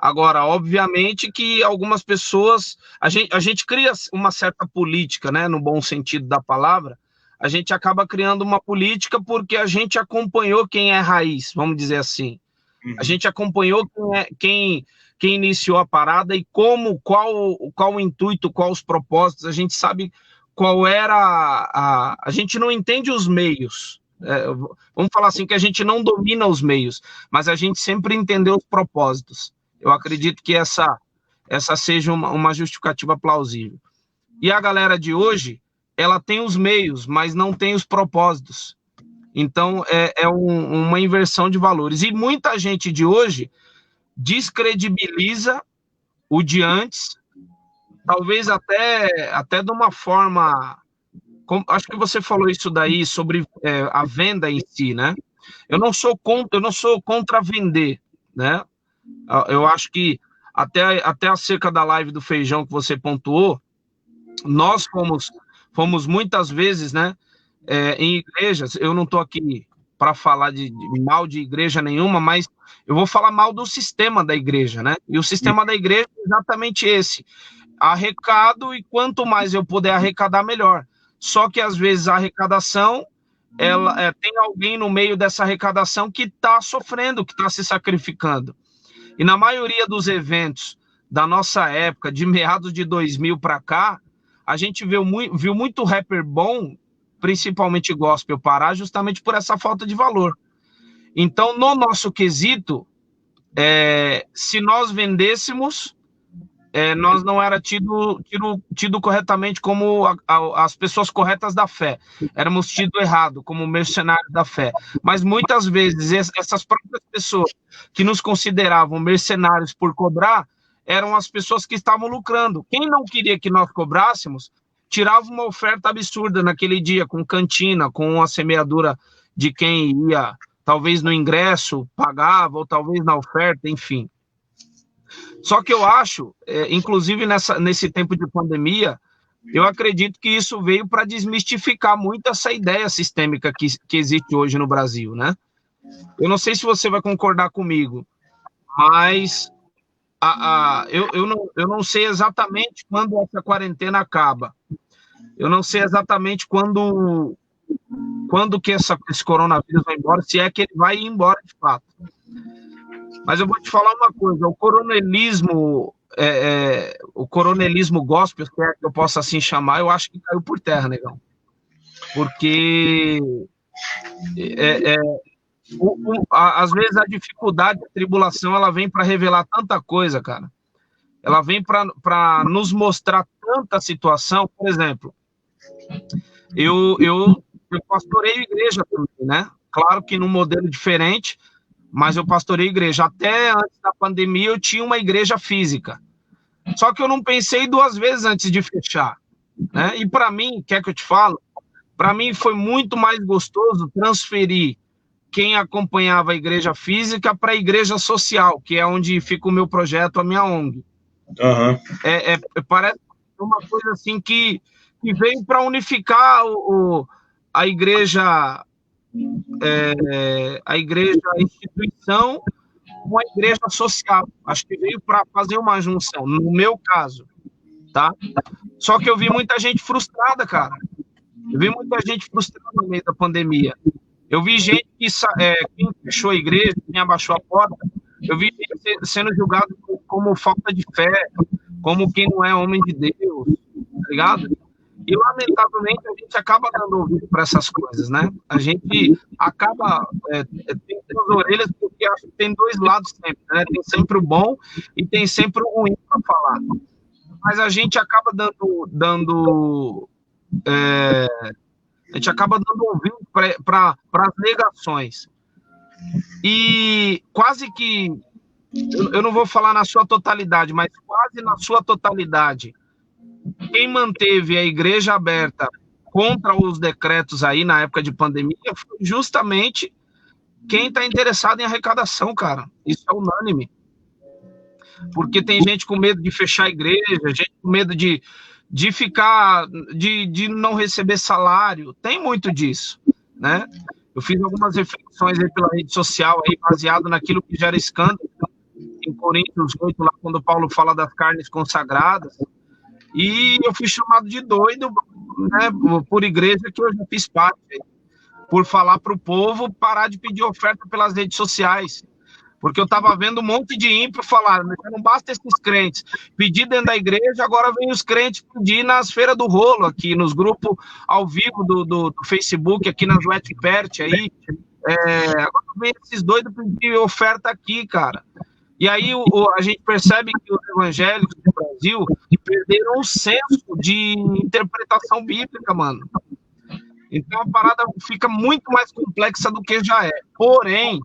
Agora, obviamente que algumas pessoas, a gente cria uma certa política, né? No bom sentido da palavra, a gente acaba criando uma política porque a gente acompanhou quem é raiz, vamos dizer assim. A gente acompanhou quem iniciou a parada e qual o intuito, quais os propósitos, a gente sabe qual era a gente não entende os meios, vamos falar assim, que a gente não domina os meios, mas a gente sempre entendeu os propósitos. Eu acredito que essa seja uma justificativa plausível. E a galera de hoje, ela tem os meios, mas não tem os propósitos. Então, uma inversão de valores. E muita gente de hoje descredibiliza o de antes, talvez até de uma forma... acho que você falou isso daí sobre a venda em si, né? Eu não sou contra vender, né? Eu acho que até acerca da live do Feijão que você pontuou, nós fomos muitas vezes, né? Em igrejas, eu não estou aqui para falar de mal de igreja nenhuma, mas eu vou falar mal do sistema da igreja, né? E o sistema da igreja é exatamente esse: arrecado, e quanto mais eu puder arrecadar, melhor. Só que às vezes a arrecadação, tem alguém no meio dessa arrecadação que está sofrendo, que está se sacrificando. E na maioria dos eventos da nossa época, de meados de 2000 para cá, a gente viu muito rapper bom, principalmente gospel, parar justamente por essa falta de valor. Então, no nosso quesito, se nós vendêssemos, nós não era tido corretamente como as pessoas corretas da fé. Éramos tido errado, como mercenários da fé. Mas muitas vezes, essas próprias pessoas que nos consideravam mercenários por cobrar, eram as pessoas que estavam lucrando. Quem não queria que nós cobrássemos, tirava uma oferta absurda naquele dia, com cantina, com a semeadura de quem ia, talvez no ingresso, pagava, ou talvez na oferta, enfim. Só que eu acho, inclusive nesse tempo de pandemia, eu acredito que isso veio para desmistificar muito essa ideia sistêmica que existe hoje no Brasil, né? Eu não sei se você vai concordar comigo, mas eu não sei exatamente quando essa quarentena acaba. Eu não sei exatamente quando que esse coronavírus vai embora, se é que ele vai embora de fato. Mas eu vou te falar uma coisa: o coronelismo gospel, se é que eu posso assim chamar, eu acho que caiu por terra, negão. Porque às vezes a dificuldade, a tribulação, ela vem para revelar tanta coisa, cara. Ela vem para nos mostrar tanta situação. Por exemplo, eu pastorei igreja também, né? Claro que num modelo diferente, mas eu pastorei igreja. Até antes da pandemia eu tinha uma igreja física. Só que eu não pensei duas vezes antes de fechar, né? E para mim, quer que eu te falo? Para mim foi muito mais gostoso transferir quem acompanhava a igreja física para a igreja social, que é onde fica o meu projeto, a minha ONG. Uhum. Parece uma coisa assim que veio para unificar a igreja, a instituição com a igreja social. Acho que veio para fazer uma junção, no meu caso, tá? Só que eu vi muita gente frustrada, cara. Eu vi muita gente frustrada no meio da pandemia. Eu vi gente que quem fechou a igreja, quem abaixou a porta, eu vi gente sendo julgado como falta de fé, como quem não é homem de Deus, tá ligado? E, lamentavelmente, a gente acaba dando ouvido para essas coisas, né? A gente acaba tendo as orelhas, porque acho que tem dois lados sempre, né? Tem sempre o bom e tem sempre o ruim para falar. Mas a gente acaba dando ouvido para as negações. E quase que, eu não vou falar na sua totalidade, mas quase na sua totalidade, quem manteve a igreja aberta contra os decretos aí na época de pandemia foi justamente quem está interessado em arrecadação, cara. Isso é unânime. Porque tem gente com medo de fechar a igreja, gente com medo de ficar, de não receber salário. Tem muito disso, né? Eu fiz algumas reflexões aí pela rede social, aí, baseado naquilo que gera escândalo, em Coríntios 8, lá quando Paulo fala das carnes consagradas. E eu fui chamado de doido, né, por igreja que eu já fiz parte, por falar para o povo parar de pedir oferta pelas redes sociais. Porque eu estava vendo um monte de ímpio falar, não basta esses crentes pedir dentro da igreja, agora vem os crentes pedir nas feiras do rolo, aqui nos grupos ao vivo do Facebook, aqui na Joete Pert, aí. Agora vem esses doidos pedir oferta aqui, cara. E aí a gente percebe que os evangélicos do Brasil perderam o senso de interpretação bíblica, mano. Então a parada fica muito mais complexa do que já é. Porém,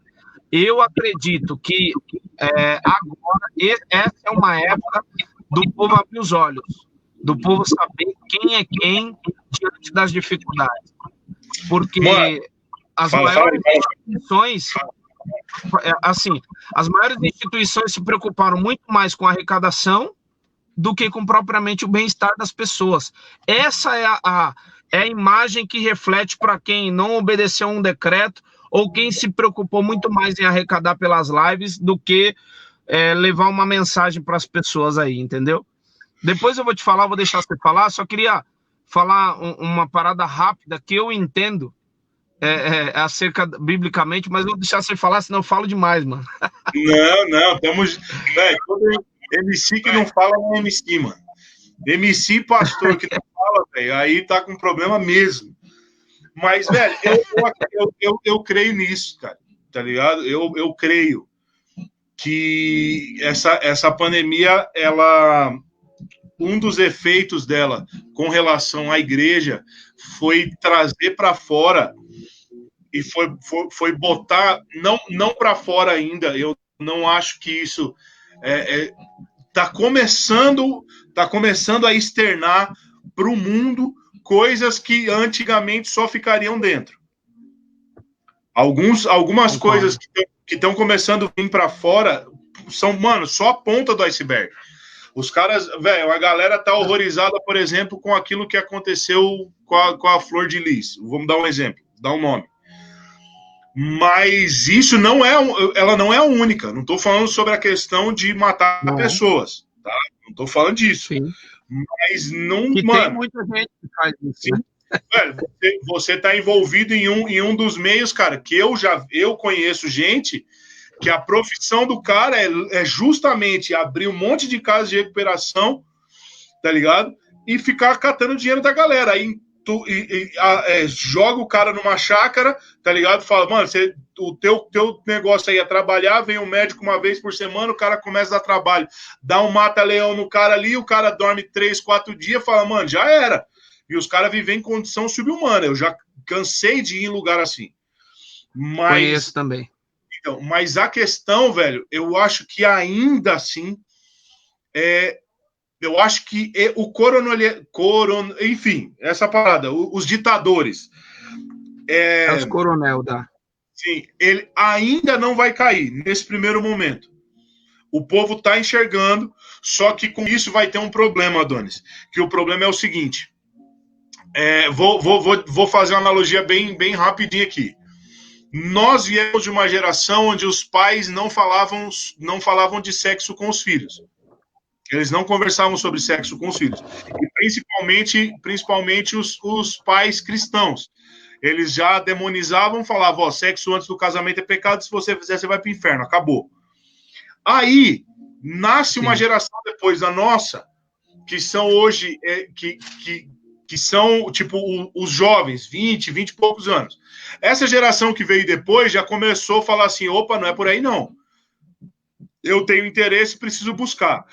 eu acredito que agora essa é uma época do povo abrir os olhos, do povo saber quem é quem diante das dificuldades. Porque as maiores instituições... Assim, as maiores instituições se preocuparam muito mais com a arrecadação do que com propriamente o bem-estar das pessoas. Essa é a imagem que reflete para quem não obedeceu a um decreto ou quem se preocupou muito mais em arrecadar pelas lives do que levar uma mensagem para as pessoas aí, entendeu? Depois eu vou te falar, vou deixar você falar, só queria falar uma parada rápida que eu entendo acerca biblicamente, mas eu vou deixar você falar, senão eu falo demais, mano. Não, estamos... todo MC que não fala não é MC, mano. MC pastor que não fala, velho, aí tá com problema mesmo. Mas, velho, eu creio nisso, cara, tá ligado? Eu creio que essa pandemia, um dos efeitos dela com relação à igreja foi trazer para fora e foi botar, não para fora ainda, eu não acho que isso tá começando a externar para o mundo coisas que antigamente só ficariam dentro. Algumas coisas que estão começando a vir para fora são, mano, só a ponta do iceberg. Os caras, velho, a galera tá horrorizada, por exemplo, com aquilo que aconteceu com a Flor de Lis. Vamos dar um exemplo, dar um nome. Mas isso ela não é a única. Não estou falando sobre a questão de matar pessoas, tá? Não estou falando disso. Sim. Mas não, que mano. Tem muita gente que faz isso. Velho, você tá envolvido em um dos meios, cara, que eu conheço gente que a profissão do cara é justamente abrir um monte de casas de recuperação, tá ligado? E ficar catando dinheiro da galera. Aí joga o cara numa chácara, tá ligado? Fala, mano, o teu negócio aí é trabalhar, vem um médico uma vez por semana, o cara começa a dar trabalho, dá um mata-leão no cara ali, o cara dorme 3, 4 dias, fala, mano, já era. E os caras vivem em condição subhumana. Eu já cansei de ir em lugar assim. Conheço também. Então, mas a questão, velho, eu acho que ainda assim eu acho que o enfim, essa parada, os ditadores. Os coronel, dá. Sim, ele ainda não vai cair nesse primeiro momento. O povo tá enxergando, Só que com isso vai ter um problema, Adonis. Que o problema é o seguinte. Vou fazer uma analogia bem rapidinho aqui. Nós viemos de uma geração onde os pais não falavam de sexo com os filhos. Eles não conversavam sobre sexo com os filhos. E principalmente os pais cristãos. Eles já demonizavam, falavam, sexo antes do casamento é pecado, se você fizer, você vai para o inferno, acabou. Aí, nasce uma geração depois da nossa, que são hoje, que são, tipo, os jovens, 20 e poucos anos. Essa geração que veio depois já começou a falar assim, opa, não é por aí não. Eu tenho interesse, preciso buscar.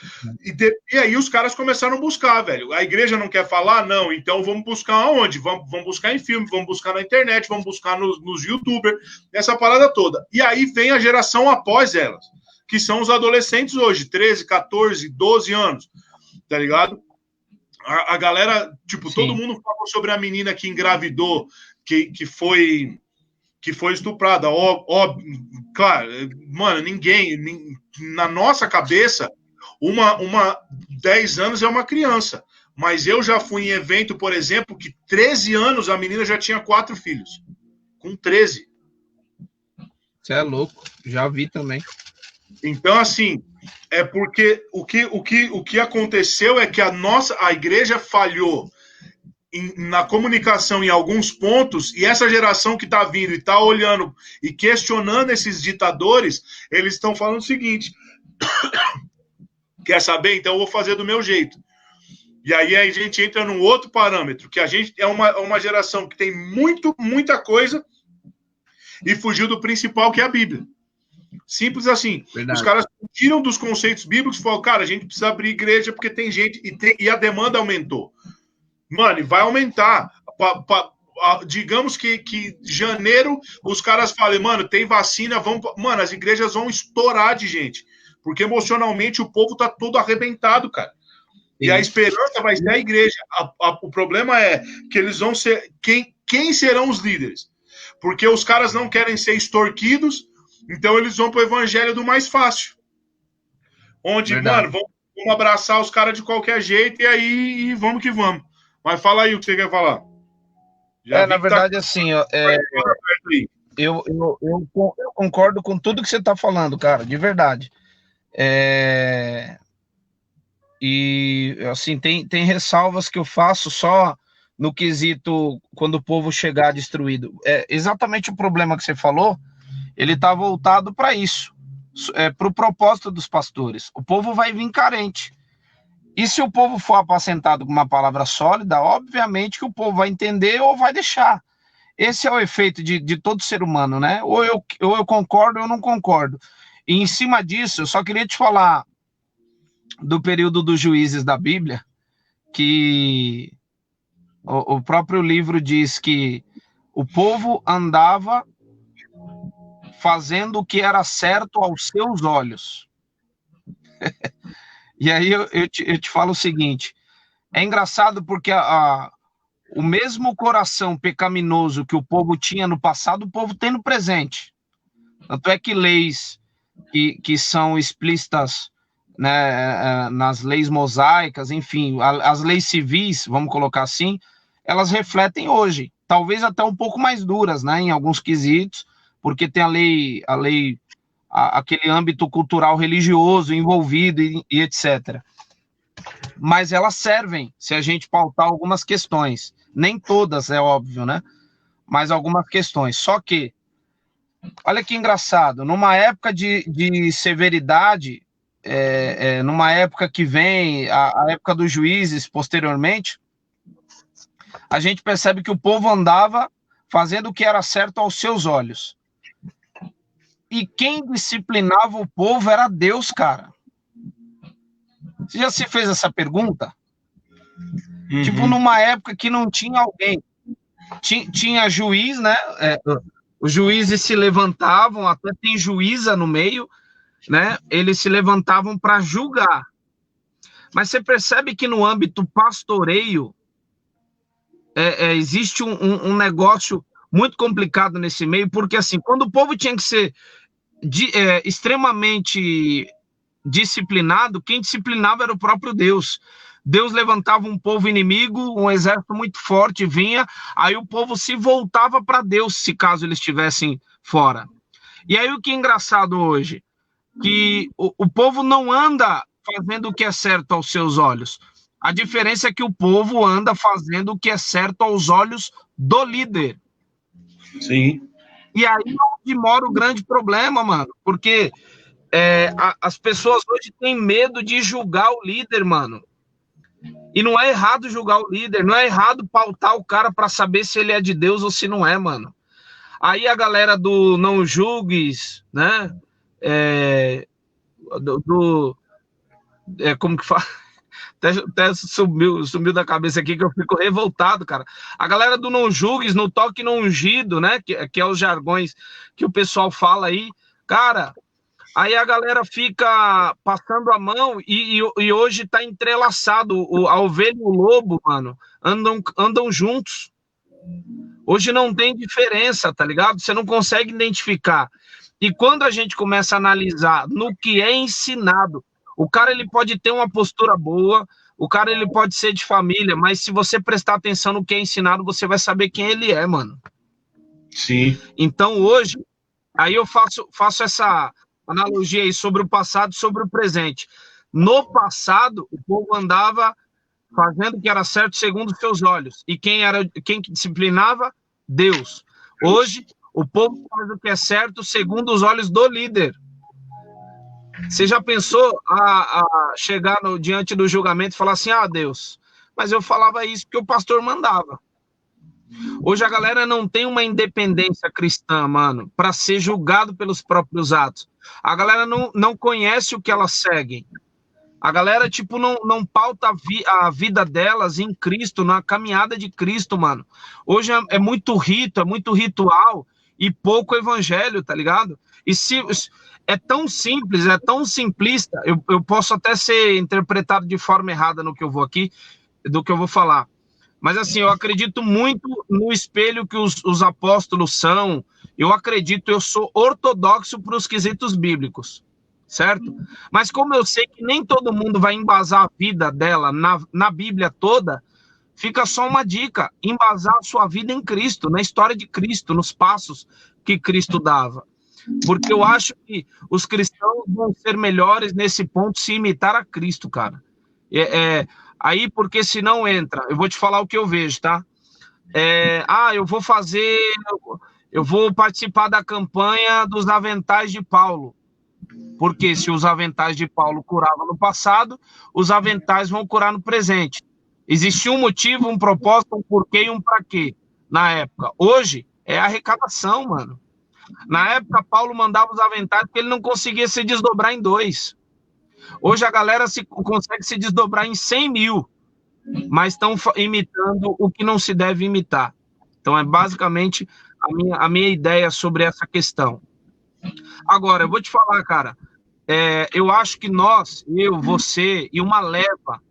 E aí os caras começaram a buscar, velho. A igreja não quer falar? Não. Então vamos buscar aonde? Vamos buscar em filme, vamos buscar na internet, vamos buscar nos youtubers, essa parada toda. E aí vem a geração após elas, que são os adolescentes hoje, 13, 14, 12 anos, tá ligado? A galera, tipo, sim, todo mundo falou sobre a menina que engravidou, que foi estuprada. Claro, mano, ninguém, na nossa cabeça, 10 anos é uma criança. Mas eu já fui em evento, por exemplo, que 13 anos a menina já tinha 4 filhos. Com 13. Você é louco, já vi também. Então, assim, é porque o que aconteceu é que a igreja falhou na comunicação em alguns pontos, e essa geração que está vindo e está olhando e questionando esses ditadores, eles estão falando o seguinte, quer saber? Então eu vou fazer do meu jeito. E aí a gente entra num outro parâmetro, que a gente é uma geração que tem muita coisa e fugiu do principal, que é a Bíblia. Simples assim. Verdade. Os caras tiram dos conceitos bíblicos e falam, cara, a gente precisa abrir igreja porque tem gente e a demanda aumentou. Mano, vai aumentar. Digamos que janeiro os caras falem, mano, tem vacina, mano, as igrejas vão estourar de gente. Porque emocionalmente o povo tá todo arrebentado, cara. E a esperança vai ser a igreja. O problema é que eles vão ser... Quem serão os líderes? Porque os caras não querem ser extorquidos, então eles vão pro evangelho do mais fácil. Onde, verdade, mano, vamos abraçar os caras de qualquer jeito e aí vamos que vamos. Mas fala aí o que você quer falar. Na verdade, assim, eu concordo com tudo que você está falando, cara, de verdade. E, assim, tem ressalvas que eu faço só no quesito quando o povo chegar destruído. Exatamente o problema que você falou, ele está voltado para isso, para o propósito dos pastores. O povo vai vir carente. E se o povo for apacentado com uma palavra sólida, obviamente que o povo vai entender ou vai deixar. Esse é o efeito de todo ser humano, né? Ou eu concordo ou eu não concordo. E em cima disso, eu só queria te falar do período dos juízes da Bíblia, que o próprio livro diz que o povo andava fazendo o que era certo aos seus olhos. E aí eu te falo o seguinte, é engraçado porque o mesmo coração pecaminoso que o povo tinha no passado, o povo tem no presente. Tanto é que leis que são explícitas, né, nas leis mosaicas, enfim, as leis civis, vamos colocar assim, elas refletem hoje, talvez até um pouco mais duras, né, em alguns quesitos, porque tem a lei aquele âmbito cultural religioso envolvido e etc. Mas elas servem, se a gente pautar algumas questões. Nem todas, é óbvio, né? Mas algumas questões. Só que, olha que engraçado, numa época de severidade, numa época que vem, a época dos juízes posteriormente, a gente percebe que o povo andava fazendo o que era certo aos seus olhos. E quem disciplinava o povo era Deus, cara. Você já se fez essa pergunta? Uhum. Tipo, numa época que não tinha alguém. Tinha juiz, né? Os juízes se levantavam, até tem juíza no meio, né? Eles se levantavam para julgar. Mas você percebe que no âmbito pastoreio existe um negócio muito complicado nesse meio, porque assim, quando o povo tinha que ser extremamente disciplinado, quem disciplinava era o próprio Deus. Deus levantava um povo inimigo, um exército muito forte vinha, aí o povo se voltava para Deus, se caso eles estivessem fora. E aí o que é engraçado hoje, que o povo não anda fazendo o que é certo aos seus olhos. A diferença é que o povo anda fazendo o que é certo aos olhos do líder. Sim. E aí é onde mora o grande problema, mano, porque as pessoas hoje têm medo de julgar o líder, mano. E não é errado julgar o líder, não é errado pautar o cara para saber se ele é de Deus ou se não é, mano. Aí a galera do não julgues, né? Como que fala? Até sumiu da cabeça aqui que eu fico revoltado, cara. A galera do não julgues, no toque não ungido, né? Que é os jargões que o pessoal fala aí. Cara, aí a galera fica passando a mão e hoje tá entrelaçado. A ovelha e o lobo, mano, andam juntos. Hoje não tem diferença, tá ligado? Você não consegue identificar. E quando a gente começa a analisar no que é ensinado, o cara ele pode ter uma postura boa, o cara ele pode ser de família, mas se você prestar atenção no que é ensinado, você vai saber quem ele é, mano. Sim. Então hoje, aí eu faço essa analogia aí sobre o passado e sobre o presente. No passado, o povo andava fazendo o que era certo segundo os seus olhos. E quem que disciplinava? Deus. Hoje, o povo faz o que é certo segundo os olhos do líder. Você já pensou a chegar diante do julgamento e falar assim, Deus, mas eu falava isso porque o pastor mandava. Hoje a galera não tem uma independência cristã, mano, para ser julgado pelos próprios atos. A galera não conhece o que elas seguem. A galera, tipo, não pauta a vida delas em Cristo, na caminhada de Cristo, mano. Hoje é muito rito, é muito ritual e pouco evangelho, tá ligado? E se é tão simples, é tão simplista, eu posso até ser interpretado de forma errada no que eu vou falar. Mas assim, eu acredito muito no espelho que os apóstolos são. Eu sou ortodoxo para os quesitos bíblicos, certo? Mas como eu sei que nem todo mundo vai embasar a vida dela na Bíblia toda, fica só uma dica: embasar a sua vida em Cristo, na história de Cristo, nos passos que Cristo dava. Porque eu acho que os cristãos vão ser melhores nesse ponto se imitar a Cristo, cara. Aí, porque se não entra, eu vou te falar o que eu vejo, tá? Eu vou participar da campanha dos aventais de Paulo. Porque se os aventais de Paulo curavam no passado, os aventais vão curar no presente. Existia um motivo, um propósito, um porquê e um pra quê na época. Hoje é arrecadação, mano. Na época, Paulo mandava os aventais porque ele não conseguia se desdobrar em 2. Hoje a galera consegue se desdobrar em 100 mil, mas estão imitando o que não se deve imitar. Então é basicamente a minha ideia sobre essa questão. Agora, eu vou te falar, cara, eu acho que eu, você e uma leva,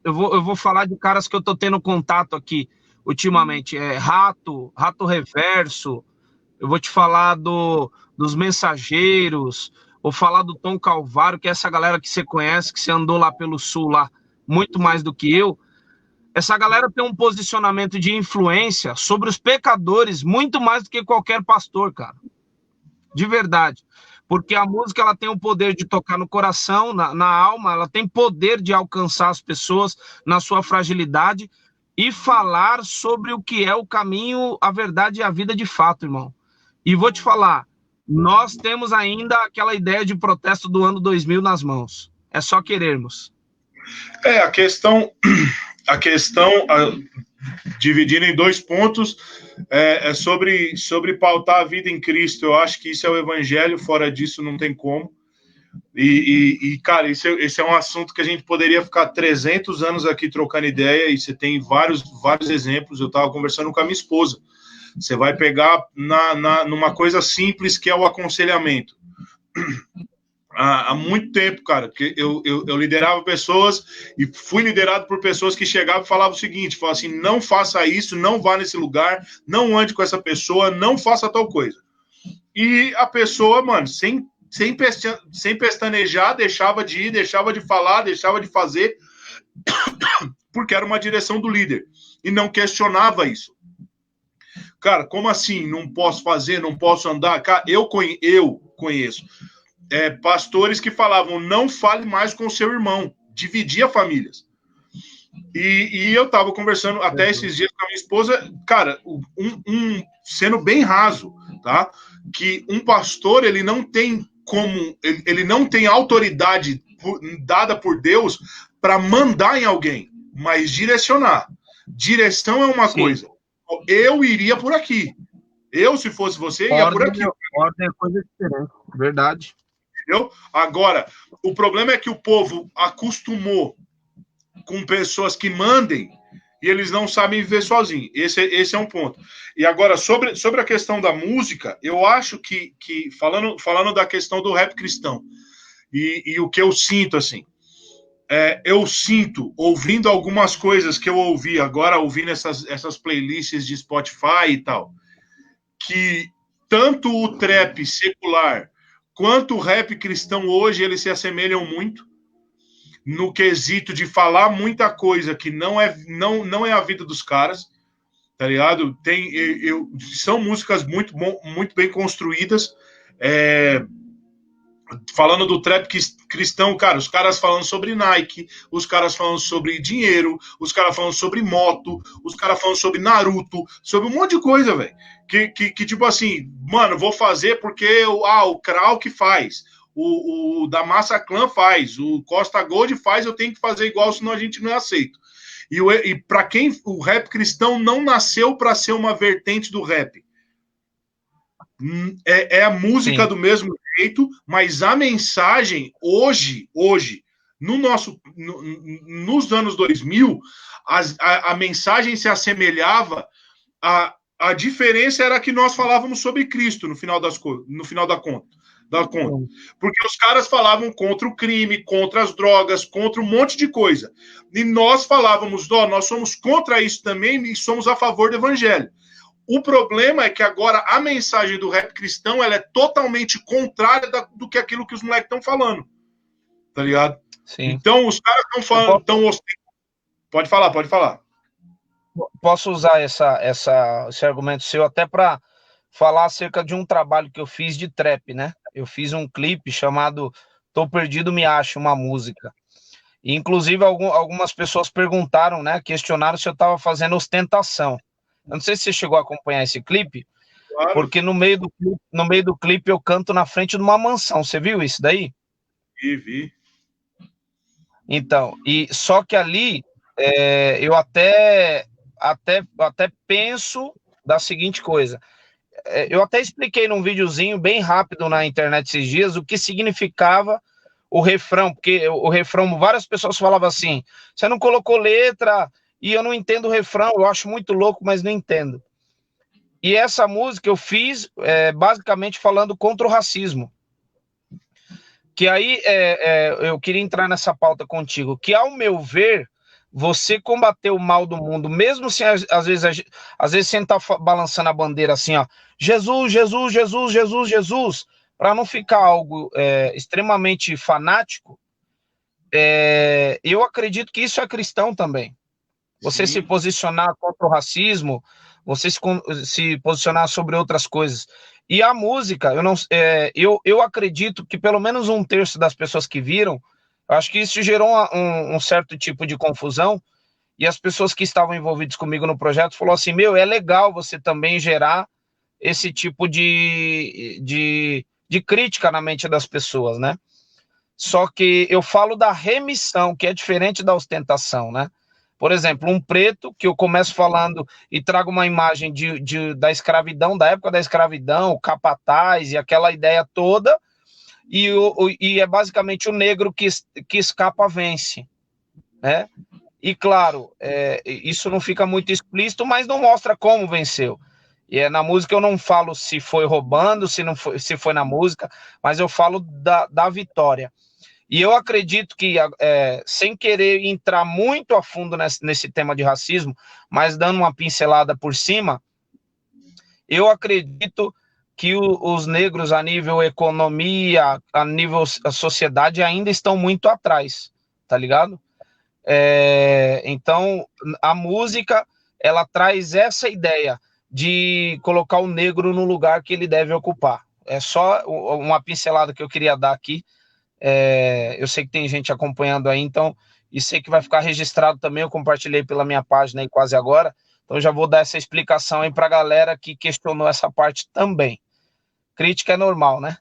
eu vou falar de caras que eu tô tendo contato aqui ultimamente, Rato Reverso, eu vou te falar dos Mensageiros, vou falar do Tom Calvário, que é essa galera que você conhece, que você andou lá pelo Sul, lá, muito mais do que eu. Essa galera tem um posicionamento de influência sobre os pecadores muito mais do que qualquer pastor, cara. De verdade. Porque a música ela tem o poder de tocar no coração, na alma, ela tem poder de alcançar as pessoas na sua fragilidade e falar sobre o que é o caminho, a verdade e a vida de fato, irmão. E vou te falar, nós temos ainda aquela ideia de protesto do ano 2000 nas mãos. É só querermos. A questão dividindo em 2 pontos, é sobre pautar a vida em Cristo. Eu acho que isso é o evangelho, fora disso não tem como. Cara, esse é um assunto que a gente poderia ficar 300 anos aqui trocando ideia, e você tem vários exemplos. Eu estava conversando com a minha esposa. Você vai pegar numa coisa simples que é o aconselhamento. Há muito tempo, cara, que eu liderava pessoas e fui liderado por pessoas que chegavam e falavam o seguinte, falavam assim, não faça isso, não vá nesse lugar, não ande com essa pessoa, não faça tal coisa. E a pessoa, mano, sem sem pestanejar, deixava de ir, deixava de falar, deixava de fazer, porque era uma direção do líder, e não questionava isso. Cara, como assim? Não posso fazer, não posso andar? Cara, eu conheço pastores que falavam, não fale mais com seu irmão, dividia famílias. E eu estava conversando até esses dias com a minha esposa, cara, sendo bem raso, tá? Que um pastor, ele não tem autoridade dada por Deus para mandar em alguém, mas direcionar. Direção é uma coisa. Eu iria por aqui. Eu, se fosse você, ia por aqui. Ordem é coisa diferente, verdade. Entendeu? Agora, o problema é que o povo acostumou com pessoas que mandem e eles não sabem viver sozinhos. Esse é um ponto. E agora, sobre a questão da música, eu acho que falando da questão do rap cristão, e o que eu sinto, assim, eu sinto, ouvindo algumas coisas que eu ouvi agora, ouvindo essas playlists de Spotify e tal, que tanto o trap secular quanto o rap cristão hoje, eles se assemelham muito no quesito de falar muita coisa que não é a vida dos caras, tá ligado? São músicas muito bem construídas, falando do trap cristão, cara, os caras falando sobre Nike, os caras falando sobre dinheiro, os caras falando sobre moto, os caras falando sobre Naruto, sobre um monte de coisa, velho. Que tipo assim, mano, vou fazer porque o Krauk faz, o da Massa Clan faz, o Costa Gold faz, eu tenho que fazer igual, senão a gente não é aceito. E para quem o rap cristão não nasceu para ser uma vertente do rap. É a música, sim, do mesmo jeito, mas a mensagem hoje nos anos 2000, a mensagem se assemelhava, a diferença era que nós falávamos sobre Cristo no final da conta. Porque os caras falavam contra o crime, contra as drogas, contra um monte de coisa. E nós falávamos, nós somos contra isso também e somos a favor do evangelho. O problema é que agora a mensagem do rap cristão ela é totalmente contrária do que aquilo que os moleques estão falando. Tá ligado? Sim. Então os caras estão falando... Pode falar. Posso usar esse argumento seu até para falar acerca de um trabalho que eu fiz de trap, né? Eu fiz um clipe chamado Tô Perdido, Me Acho, uma música. E, inclusive, algumas pessoas perguntaram, né? Questionaram se eu estava fazendo ostentação. Eu não sei se você chegou a acompanhar esse clipe, claro, porque no meio do clipe eu canto na frente de uma mansão. Você viu isso daí? Vi. Então, só que ali eu até penso da seguinte coisa. Eu até expliquei num videozinho bem rápido na internet esses dias o que significava o refrão, porque o refrão, várias pessoas falavam assim, você não colocou letra... E eu não entendo o refrão, eu acho muito louco, mas não entendo. E essa música eu fiz basicamente falando contra o racismo. Que aí eu queria entrar nessa pauta contigo, que ao meu ver, você combater o mal do mundo, mesmo se às vezes você está balançando a bandeira assim, ó, Jesus, Jesus, Jesus, Jesus, Jesus, para não ficar algo extremamente fanático, eu acredito que isso é cristão também. Você se posicionar contra o racismo, você se posicionar sobre outras coisas. E a música, eu acredito que pelo menos 1/3 das pessoas que viram, acho que isso gerou um certo tipo de confusão, e as pessoas que estavam envolvidas comigo no projeto falaram assim, é legal você também gerar esse tipo de crítica na mente das pessoas, né? Só que eu falo da remissão, que é diferente da ostentação, né? Por exemplo, um preto, que eu começo falando e trago uma imagem da escravidão, da época da escravidão, o capataz e aquela ideia toda, e é basicamente o negro que escapa vence, né? E claro, isso não fica muito explícito, mas não mostra como venceu. E na música eu não falo se foi roubando, se foi na música, mas eu falo da vitória. E eu acredito que, sem querer entrar muito a fundo nesse tema de racismo, mas dando uma pincelada por cima, eu acredito que os negros, a nível economia, a nível sociedade, ainda estão muito atrás, tá ligado? Então, a música, ela traz essa ideia de colocar o negro no lugar que ele deve ocupar. É só uma pincelada que eu queria dar aqui. Eu sei que tem gente acompanhando aí, então, e sei que vai ficar registrado também, eu compartilhei pela minha página aí quase agora, então já vou dar essa explicação aí para a galera que questionou essa parte também. Crítica é normal, né?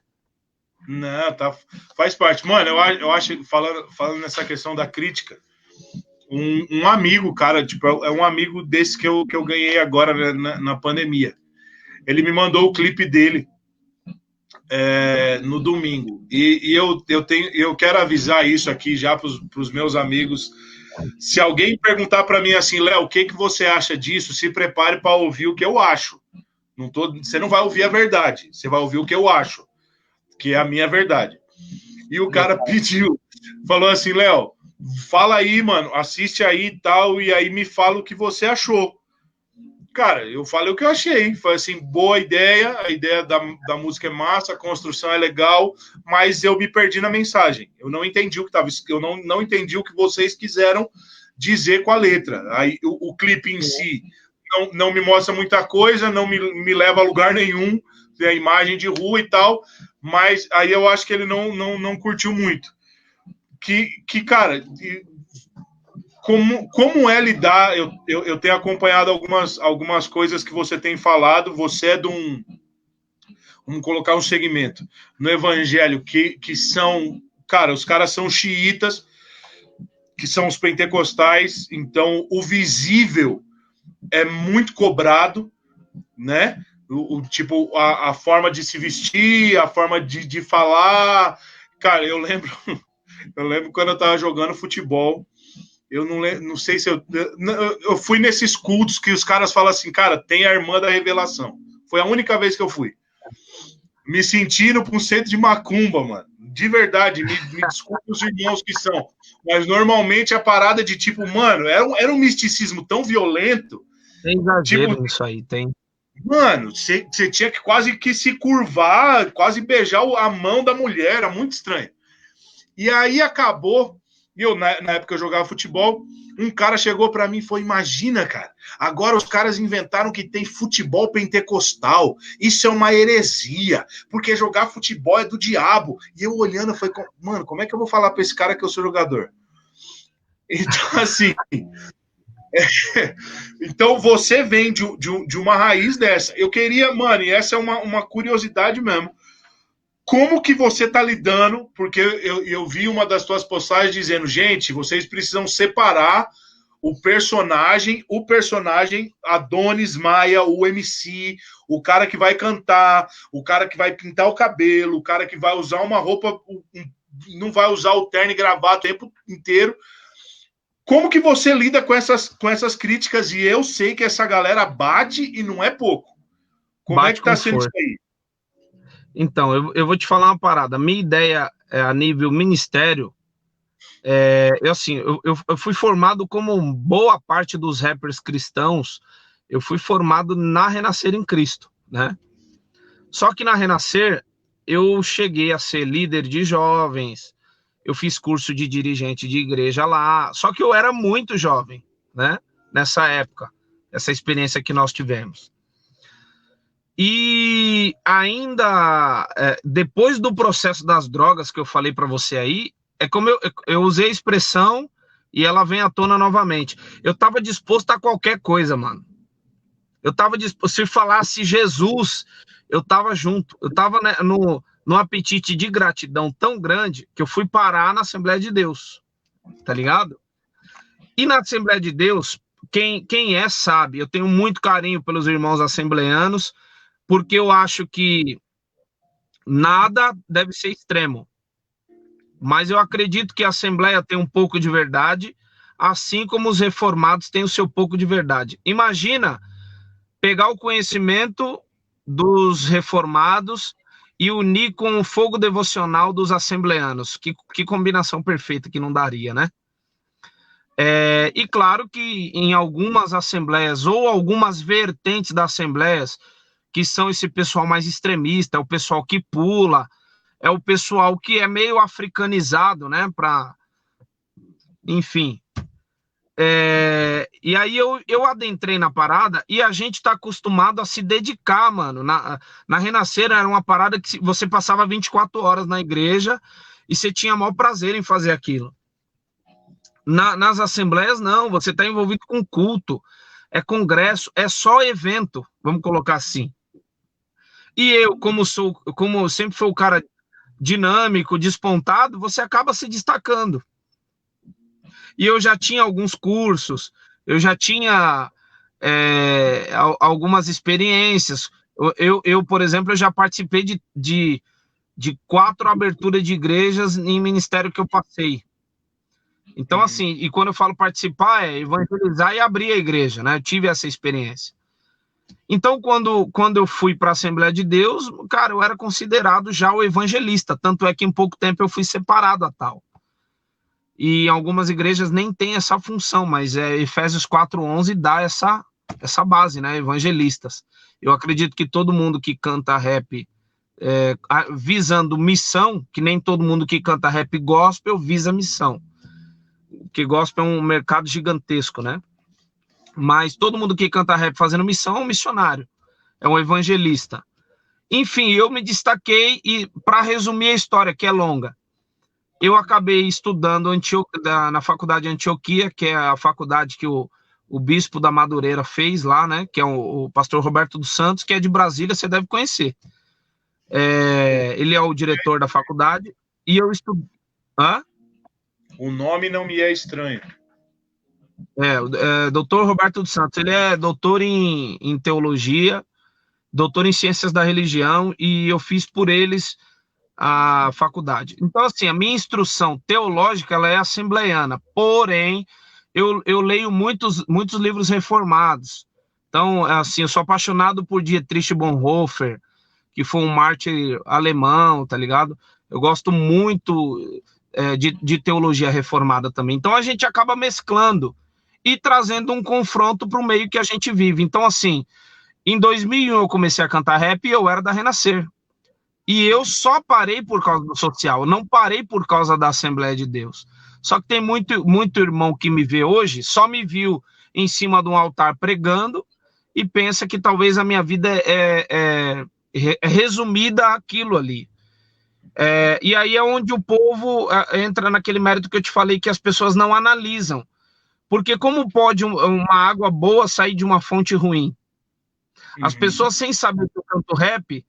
Não, tá, faz parte. Mano, eu acho, falando nessa questão da crítica, um amigo, cara, tipo, é um amigo desse que eu ganhei agora na pandemia. Ele me mandou o clipe dele no domingo. E eu quero avisar isso aqui já para os meus amigos. Se alguém perguntar para mim assim, Léo, o que você acha disso? Se prepare para ouvir o que eu acho. Você não vai ouvir a verdade, você vai ouvir o que eu acho, que é a minha verdade. E o cara pediu, falou assim, Léo, fala aí, mano, assiste aí e tal, e aí me fala o que você achou. Cara, eu falei o que eu achei. Foi assim, boa ideia, a ideia da música é massa, a construção é legal, mas eu me perdi na mensagem. Eu não entendi o que estava, eu não entendi o que vocês quiseram dizer com a letra. Aí o clipe em si não me mostra muita coisa, não me leva a lugar nenhum, tem a imagem de rua e tal, mas aí eu acho que ele não curtiu muito. Cara, como é lidar? Eu tenho acompanhado algumas coisas que você tem falado. Você é de vamos colocar um segmento no evangelho que são, cara, os caras são xiitas, que são os pentecostais, então o visível é muito cobrado, né? Tipo, a forma de se vestir, a forma de falar. Cara, eu lembro quando eu tava jogando futebol. Eu não sei se eu fui nesses cultos que os caras falam assim, cara, tem a irmã da revelação. Foi a única vez que eu fui. Me sentindo para um centro de macumba, mano. De verdade, me desculpe os irmãos que são. Mas normalmente a parada de tipo, mano, era um misticismo tão violento. Tem exagero nisso aí, tem. Mano, você tinha que quase que se curvar, quase beijar a mão da mulher, era muito estranho. E aí acabou. E eu, na época eu jogava futebol, um cara chegou para mim e falou, imagina, cara, agora os caras inventaram que tem futebol pentecostal, isso é uma heresia, porque jogar futebol é do diabo. E eu olhando, eu falei, mano, como é que eu vou falar para esse cara que eu sou jogador? Então, assim, então você vem de uma raiz dessa. Eu queria, mano, e essa é uma curiosidade mesmo, como que você está lidando? Porque eu vi uma das tuas postagens dizendo, gente, vocês precisam separar o personagem Adonis Maia, o MC, o cara que vai cantar, o cara que vai pintar o cabelo, o cara que vai usar uma roupa, não vai usar o terno e gravata o tempo inteiro. Como que você lida com essas críticas? E eu sei que essa galera bate e não é pouco. Como é que está sendo isso aí? Então, eu vou te falar uma parada. Minha ideia a nível ministério eu fui formado como boa parte dos rappers cristãos, eu fui formado na Renascer em Cristo, né? Só que na Renascer, eu cheguei a ser líder de jovens, eu fiz curso de dirigente de igreja lá, só que eu era muito jovem, né? Nessa época, essa experiência que nós tivemos. E ainda, depois do processo das drogas que eu falei para você aí, é como eu usei a expressão e ela vem à tona novamente. Eu estava disposto a qualquer coisa, mano. Eu estava disposto, se falasse Jesus, eu estava junto. Eu estava, né, no apetite de gratidão tão grande que eu fui parar na Assembleia de Deus, tá ligado? E na Assembleia de Deus, quem sabe, eu tenho muito carinho pelos irmãos assembleanos, porque eu acho que nada deve ser extremo. Mas eu acredito que a Assembleia tem um pouco de verdade, assim como os reformados têm o seu pouco de verdade. Imagina pegar o conhecimento dos reformados e unir com o fogo devocional dos assembleanos. Que combinação perfeita que não daria, né? E claro que em algumas assembleias ou algumas vertentes das assembleias que são esse pessoal mais extremista, é o pessoal que pula, é o pessoal que é meio africanizado, né? Enfim. E aí eu adentrei na parada e a gente tá acostumado a se dedicar, mano. Na Renascer era uma parada que você passava 24 horas na igreja e você tinha maior prazer em fazer aquilo. Nas assembleias, não, você está envolvido com culto, é congresso, é só evento, vamos colocar assim. E eu, como sempre fui o cara dinâmico, despontado, você acaba se destacando. E eu já tinha alguns cursos, eu já tinha algumas experiências. Eu, por exemplo, eu já participei de 4 aberturas de igrejas em ministério que eu passei. Então, assim, e quando eu falo participar, é evangelizar e abrir a igreja, né? Eu tive essa experiência. Então, quando eu fui para a Assembleia de Deus, cara, eu era considerado já o evangelista, tanto é que em pouco tempo eu fui separado a tal. E algumas igrejas nem têm essa função, mas Efésios 4:11 dá essa base, né? Evangelistas. Eu acredito que todo mundo que canta rap visando missão, que nem todo mundo que canta rap gospel visa missão. Que gospel é um mercado gigantesco, né? Mas todo mundo que canta rap fazendo missão é um missionário, é um evangelista. Enfim, eu me destaquei e, para resumir a história, que é longa, eu acabei estudando na faculdade de Antioquia, que é a faculdade que o bispo da Madureira fez lá, né? Que é o pastor Roberto dos Santos, que é de Brasília, você deve conhecer. Ele é o diretor da faculdade e eu estudei... Hã? O nome não me é estranho. Doutor Roberto dos Santos, ele é doutor em teologia, doutor em ciências da religião, e eu fiz por eles a faculdade. Então, assim, a minha instrução teológica, ela é assembleiana, porém, eu leio muitos livros reformados. Então, assim, eu sou apaixonado por Dietrich Bonhoeffer, que foi um mártir alemão, tá ligado? Eu gosto muito de teologia reformada também. Então, a gente acaba mesclando e trazendo um confronto para o meio que a gente vive. Então, assim, em 2001 eu comecei a cantar rap e eu era da Renascer. E eu só parei por causa do social, não parei por causa da Assembleia de Deus. Só que tem muito irmão que me vê hoje, só me viu em cima de um altar pregando e pensa que talvez a minha vida é resumida àquilo ali. E aí é onde o povo entra naquele mérito que eu te falei, que as pessoas não analisam. Porque como pode uma água boa sair de uma fonte ruim? As pessoas, sem saber que eu canto rap,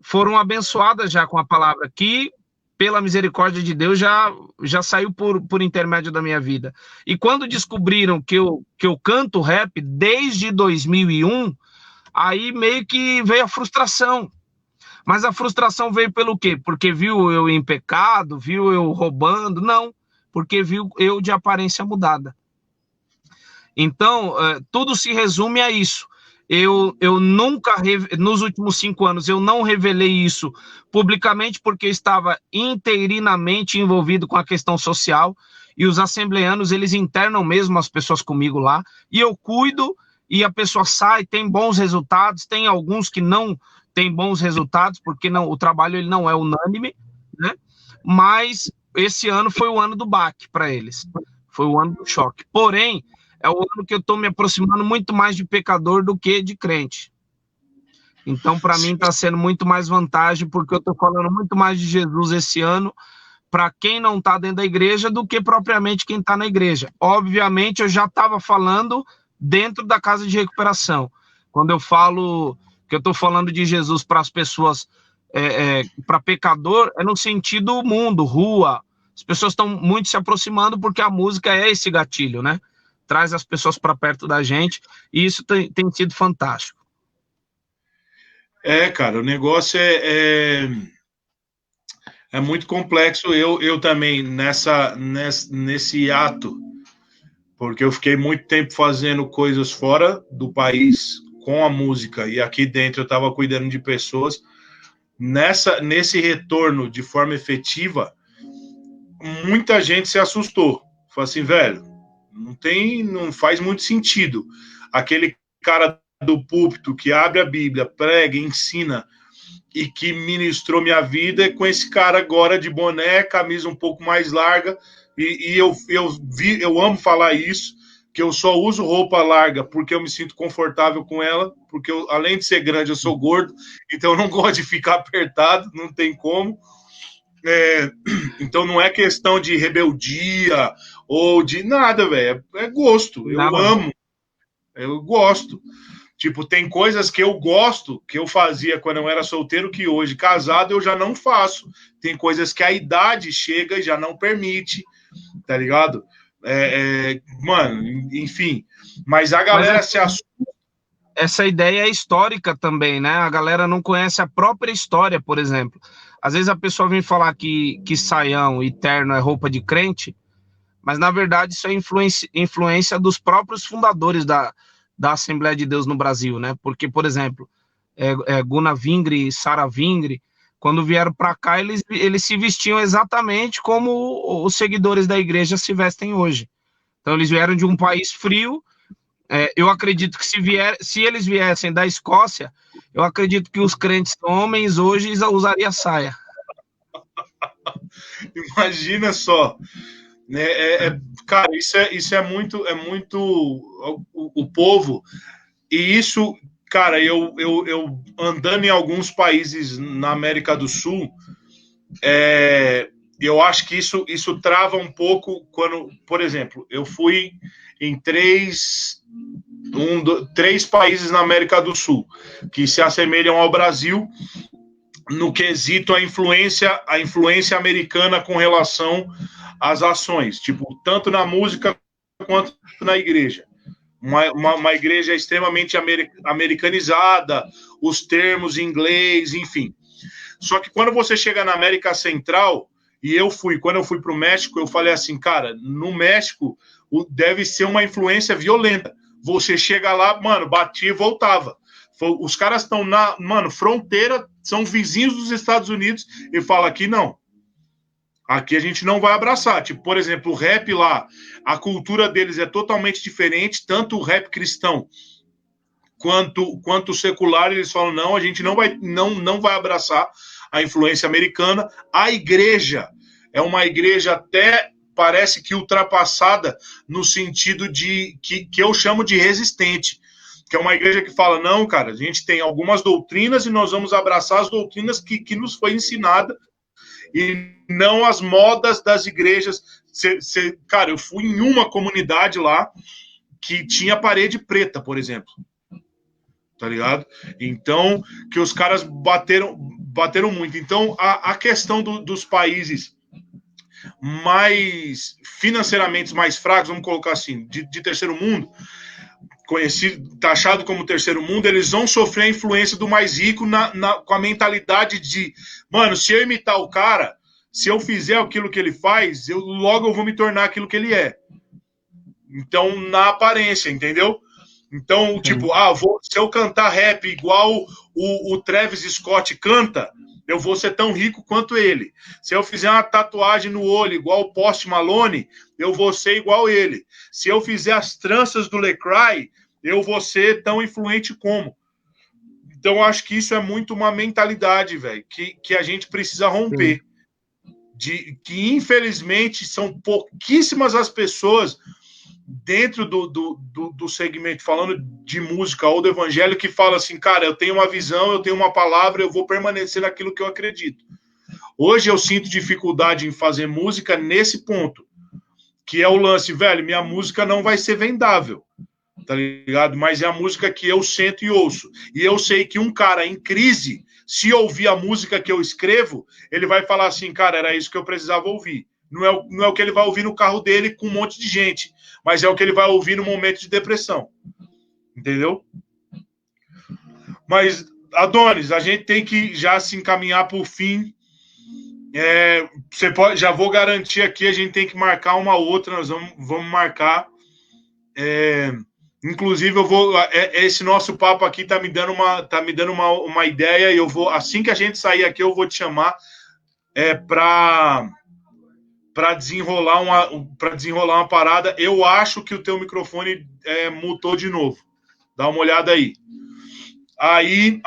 foram abençoadas já com a palavra, que, pela misericórdia de Deus, já saiu por intermédio da minha vida. E quando descobriram que eu canto rap desde 2001, aí meio que veio a frustração. Mas a frustração veio pelo quê? Porque viu eu em pecado, viu eu roubando? Não, porque viu eu de aparência mudada. Então, tudo se resume a isso. Eu nunca, nos últimos 5 anos, eu não revelei isso publicamente porque eu estava interinamente envolvido com a questão social, e os assembleanos, eles internam mesmo as pessoas comigo lá, e eu cuido, e a pessoa sai, tem bons resultados, tem alguns que não têm bons resultados, porque o trabalho ele não é unânime, né? Mas esse ano foi o ano do baque para eles, foi o ano do choque. Porém, é o ano que eu estou me aproximando muito mais de pecador do que de crente. Então, para mim, está sendo muito mais vantagem, porque eu estou falando muito mais de Jesus esse ano para quem não está dentro da igreja do que propriamente quem está na igreja. Obviamente, eu já estava falando dentro da casa de recuperação. Quando eu falo que eu estou falando de Jesus para as pessoas, para pecador, é no sentido mundo, rua. As pessoas estão muito se aproximando porque a música é esse gatilho, né? Traz as pessoas para perto da gente, e isso tem sido fantástico. Cara, o negócio é muito complexo. Eu também, nesse ato, porque eu fiquei muito tempo fazendo coisas fora do país com a música, e aqui dentro eu estava cuidando de pessoas. Nesse retorno de forma efetiva, muita gente se assustou. Falou assim, velho, não faz muito sentido aquele cara do púlpito, que abre a Bíblia, prega, ensina e que ministrou minha vida é com esse cara agora de boné, camisa um pouco mais larga, e eu amo falar isso, que eu só uso roupa larga porque eu me sinto confortável com ela, porque eu, além de ser grande, eu sou gordo, então eu não gosto de ficar apertado, não tem como. Então não é questão de rebeldia ou de nada, velho, é gosto, eu amo, eu gosto. Tipo, tem coisas que eu gosto, que eu fazia quando eu era solteiro, que hoje, casado, eu já não faço. Tem coisas que a idade chega e já não permite, tá ligado? Mano, enfim. Mas a galera se assusta. Essa ideia é histórica também, né? A galera não conhece a própria história, por exemplo. Às vezes a pessoa vem falar que saião e terno é roupa de crente, mas na verdade isso é influência dos próprios fundadores da Assembleia de Deus no Brasil, né? Porque, por exemplo, Gunnar Vingre e Sarah Vingre, quando vieram para cá, eles se vestiam exatamente como os seguidores da igreja se vestem hoje. Então, eles vieram de um país frio. Eu acredito que se eles viessem da Escócia, eu acredito que os crentes homens hoje usariam saia. Imagina só. Cara, isso é muito o povo, e isso, cara, eu andando em alguns países na América do Sul, eu acho que isso trava um pouco quando, por exemplo, eu fui em três países na América do Sul que se assemelham ao Brasil no quesito a influência americana com relação às ações, tipo, tanto na música quanto na igreja. Uma igreja extremamente americanizada, os termos em inglês, enfim. Só que quando você chega na América Central, e quando eu fui para o México, eu falei assim, cara, no México deve ser uma influência violenta. Você chega lá, mano, batia e voltava. Os caras estão mano, fronteira, são vizinhos dos Estados Unidos, e fala aqui não. Aqui a gente não vai abraçar. Tipo, por exemplo, o rap lá, a cultura deles é totalmente diferente, tanto o rap cristão quanto o secular, eles falam, não, a gente não vai abraçar a influência americana. A igreja é uma igreja até, parece que ultrapassada, no sentido de que eu chamo de resistente, que é uma igreja que fala, não, cara, a gente tem algumas doutrinas e nós vamos abraçar as doutrinas que nos foi ensinada e não as modas das igrejas. Cara, eu fui em uma comunidade lá que tinha parede preta, por exemplo. Tá ligado? Então, que os caras bateram muito. Então, a questão dos países mais financeiramente mais fracos, vamos colocar assim, de terceiro mundo, taxado como terceiro mundo, eles vão sofrer a influência do mais rico com a mentalidade de, mano, se eu imitar o cara, se eu fizer aquilo que ele faz, logo eu vou me tornar aquilo que ele é. Então, na aparência, entendeu? Então, tipo, se eu cantar rap igual o Travis Scott canta, eu vou ser tão rico quanto ele. Se eu fizer uma tatuagem no olho igual o Post Malone, eu vou ser igual ele. Se eu fizer as tranças do Lecrae, eu vou ser tão influente como. Então, acho que isso é muito uma mentalidade, velho, que a gente precisa romper. Que, infelizmente, são pouquíssimas as pessoas dentro do segmento, falando de música ou do evangelho, que fala assim, cara, eu tenho uma visão, eu tenho uma palavra, eu vou permanecer naquilo que eu acredito. Hoje eu sinto dificuldade em fazer música nesse ponto, que é o lance, velho, minha música não vai ser vendável, tá ligado? Mas é a música que eu sento e ouço. E eu sei que um cara em crise, se ouvir a música que eu escrevo, ele vai falar assim, cara, era isso que eu precisava ouvir. Não é o que ele vai ouvir no carro dele com um monte de gente, mas é o que ele vai ouvir no momento de depressão. Entendeu? Mas, Adonis, a gente tem que já se encaminhar para o fim. Já vou garantir aqui, a gente tem que marcar uma outra, nós vamos marcar. Inclusive, esse nosso papo aqui tá me dando uma ideia, e eu vou, assim que a gente sair aqui, eu vou te chamar para desenrolar uma parada. Eu acho que o teu microfone mutou de novo, Dá uma olhada aí. Aí,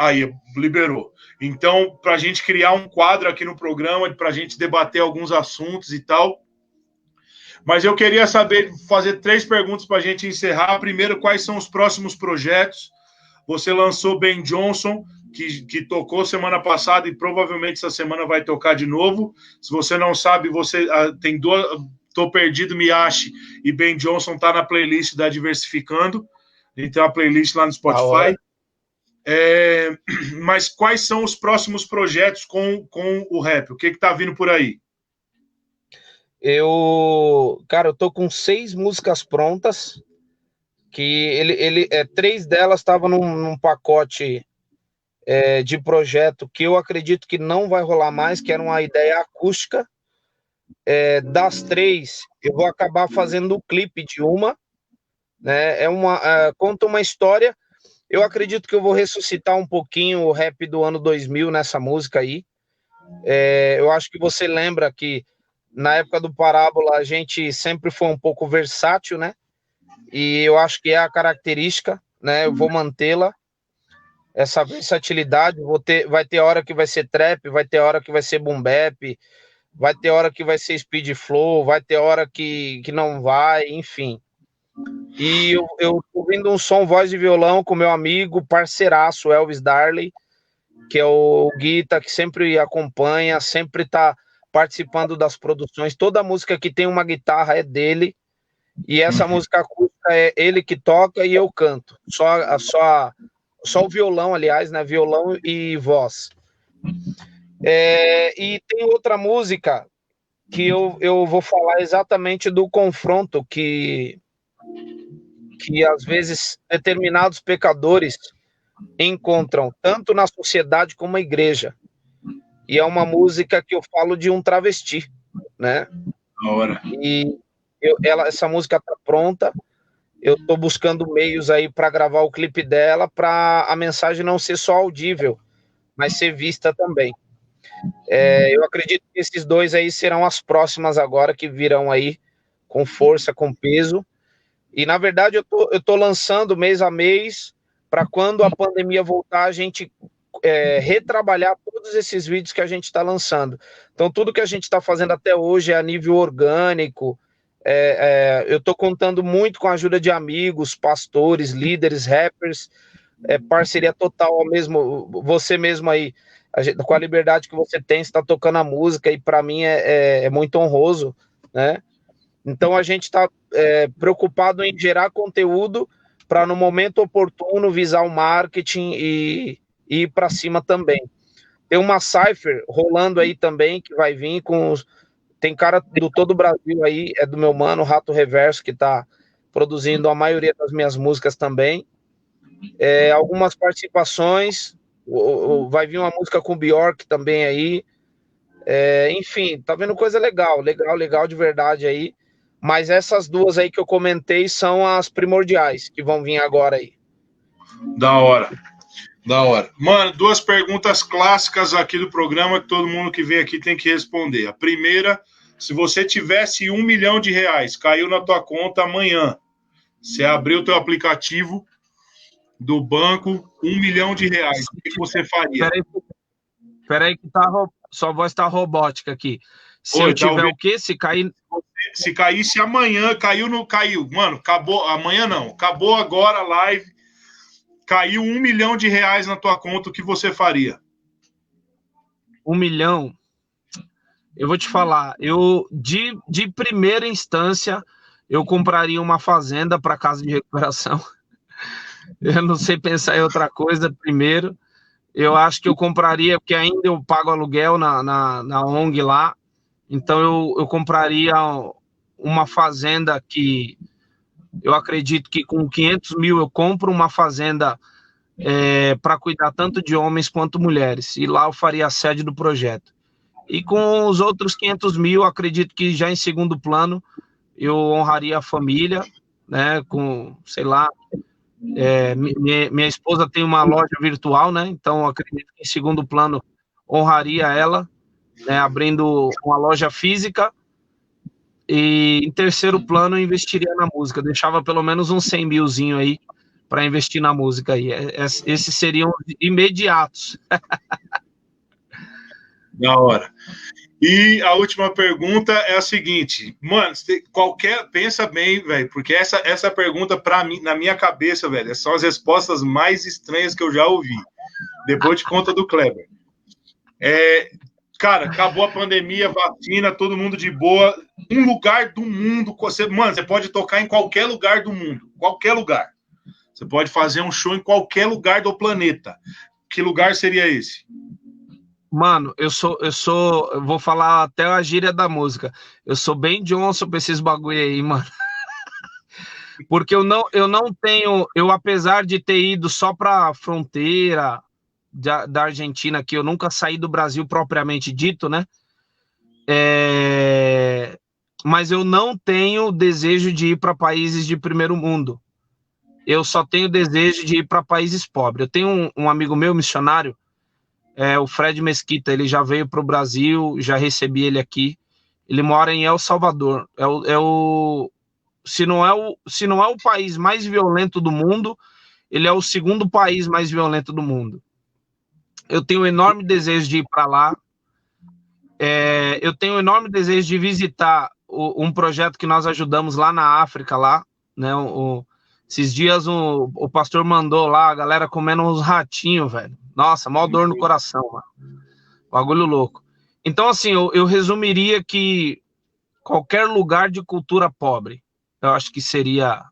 liberou. Então, para a gente criar um quadro aqui no programa, para a gente debater alguns assuntos e tal. Mas eu queria saber, fazer 3 perguntas para a gente encerrar. Primeiro, quais são os próximos projetos? Você lançou Ben Johnson, que tocou semana passada e provavelmente essa semana vai tocar de novo. Se você não sabe, você tem Tô Perdido, Me Ache e Ben Johnson tá na playlist da Diversificando. A gente tem uma playlist lá no Spotify. Mas quais são os próximos projetos com o rap? O que tá vindo por aí? Cara, eu tô com 6 músicas prontas, que 3 delas estavam num pacote de projeto que eu acredito que não vai rolar mais, que era uma ideia acústica. Das 3, eu vou acabar fazendo o clipe de uma, né? Conta uma história. Eu acredito que eu vou ressuscitar um pouquinho o rap do ano 2000 nessa música aí. Eu acho que você lembra que na época do Parábola a gente sempre foi um pouco versátil, né? E eu acho que é a característica, né? Eu vou mantê-la, essa versatilidade. Vai ter hora que vai ser trap, vai ter hora que vai ser boom bap, vai ter hora que vai ser speed flow, vai ter hora que não vai, enfim. E eu tô ouvindo um som voz de violão com meu amigo, parceiraço, Elvis Darley, que é o Guita, que sempre acompanha, sempre tá participando das produções. Toda música que tem uma guitarra é dele, e essa música acústica é ele que toca e eu canto. Só o violão, aliás, né? Violão e voz. E tem outra música que eu vou falar exatamente do confronto que às vezes determinados pecadores encontram, tanto na sociedade como na igreja. E é uma música que eu falo de um travesti, né? Da hora. E essa música tá pronta. Eu tô buscando meios aí para gravar o clipe dela, para a mensagem não ser só audível, mas ser vista também. Eu acredito que esses 2 aí serão as próximas agora, que virão aí com força, com peso. E, na verdade, eu tô lançando mês a mês, para quando a pandemia voltar, a gente retrabalhar todos esses vídeos que a gente está lançando. Então, tudo que a gente está fazendo até hoje é a nível orgânico. Eu estou contando muito com a ajuda de amigos, pastores, líderes, rappers, parceria total mesmo. Você mesmo aí, com a liberdade que você tem, está tocando a música, e para mim é muito honroso, né? Então a gente está preocupado em gerar conteúdo para, no momento oportuno, visar o marketing e ir para cima também. Tem uma Cypher rolando aí também, que vai vir tem cara do todo o Brasil aí, é do meu mano, Rato Reverso, que está produzindo a maioria das minhas músicas também. Algumas participações, vai vir uma música com o Bjork também aí. Enfim, tá vendo coisa legal de verdade aí. Mas essas 2 aí que eu comentei são as primordiais, que vão vir agora aí. Da hora. Mano, 2 perguntas clássicas aqui do programa que todo mundo que vem aqui tem que responder. A primeira, se você tivesse R$1 milhão, caiu na tua conta amanhã, você abriu o teu aplicativo do banco, R$1 milhão, o que você faria? Peraí que sua voz tá robótica aqui. Se eu tiver o quê? Se cair... Se caísse amanhã, caiu. Mano, acabou, amanhã não, acabou agora a live, caiu R$1 milhão na tua conta, o que você faria? 1 milhão? Eu vou te falar, de primeira instância, eu compraria uma fazenda para casa de recuperação. Eu não sei pensar em outra coisa primeiro. Eu acho que eu compraria, porque ainda eu pago aluguel na ONG lá, então eu compraria uma fazenda que eu acredito que com 500 mil eu compro uma fazenda para cuidar tanto de homens quanto mulheres, e lá eu faria a sede do projeto. E com os outros 500 mil, acredito que já em segundo plano, eu honraria a família, né, com, sei lá, minha esposa tem uma loja virtual, né, então acredito que em segundo plano honraria ela, né, abrindo uma loja física, e em terceiro plano eu investiria na música, deixava pelo menos uns 100 milzinho aí para investir na música aí. Esses seriam imediatos. Da hora. E a última pergunta é a seguinte, mano, pensa bem, velho, porque essa pergunta para mim, na minha cabeça, velho, são as respostas mais estranhas que eu já ouvi. Depois de conta do Kleber. Cara, acabou a pandemia, vacina, todo mundo de boa. Um lugar do mundo, você pode tocar em qualquer lugar do mundo, qualquer lugar. Você pode fazer um show em qualquer lugar do planeta. Que lugar seria esse? Mano, eu vou falar até a gíria da música. Eu sou bem Johnson pra esses bagulho aí, mano. Porque eu não tenho, apesar de ter ido só pra fronteira da Argentina, que eu nunca saí do Brasil propriamente dito, né? Mas eu não tenho desejo de ir para países de primeiro mundo. Eu só tenho desejo de ir para países pobres. Eu tenho um amigo meu, missionário, o Fred Mesquita, ele já veio para o Brasil, já recebi ele aqui. Ele mora em El Salvador. Se não é o país mais violento do mundo, ele é o segundo país mais violento do mundo. Eu tenho um enorme desejo de ir para lá. Eu tenho um enorme desejo de visitar um projeto que nós ajudamos lá na África, lá, né? Esses dias o pastor mandou lá a galera comendo uns ratinhos, velho. Nossa, mó dor no coração, mano. Bagulho louco. Então, assim, eu resumiria que qualquer lugar de cultura pobre, eu acho que seria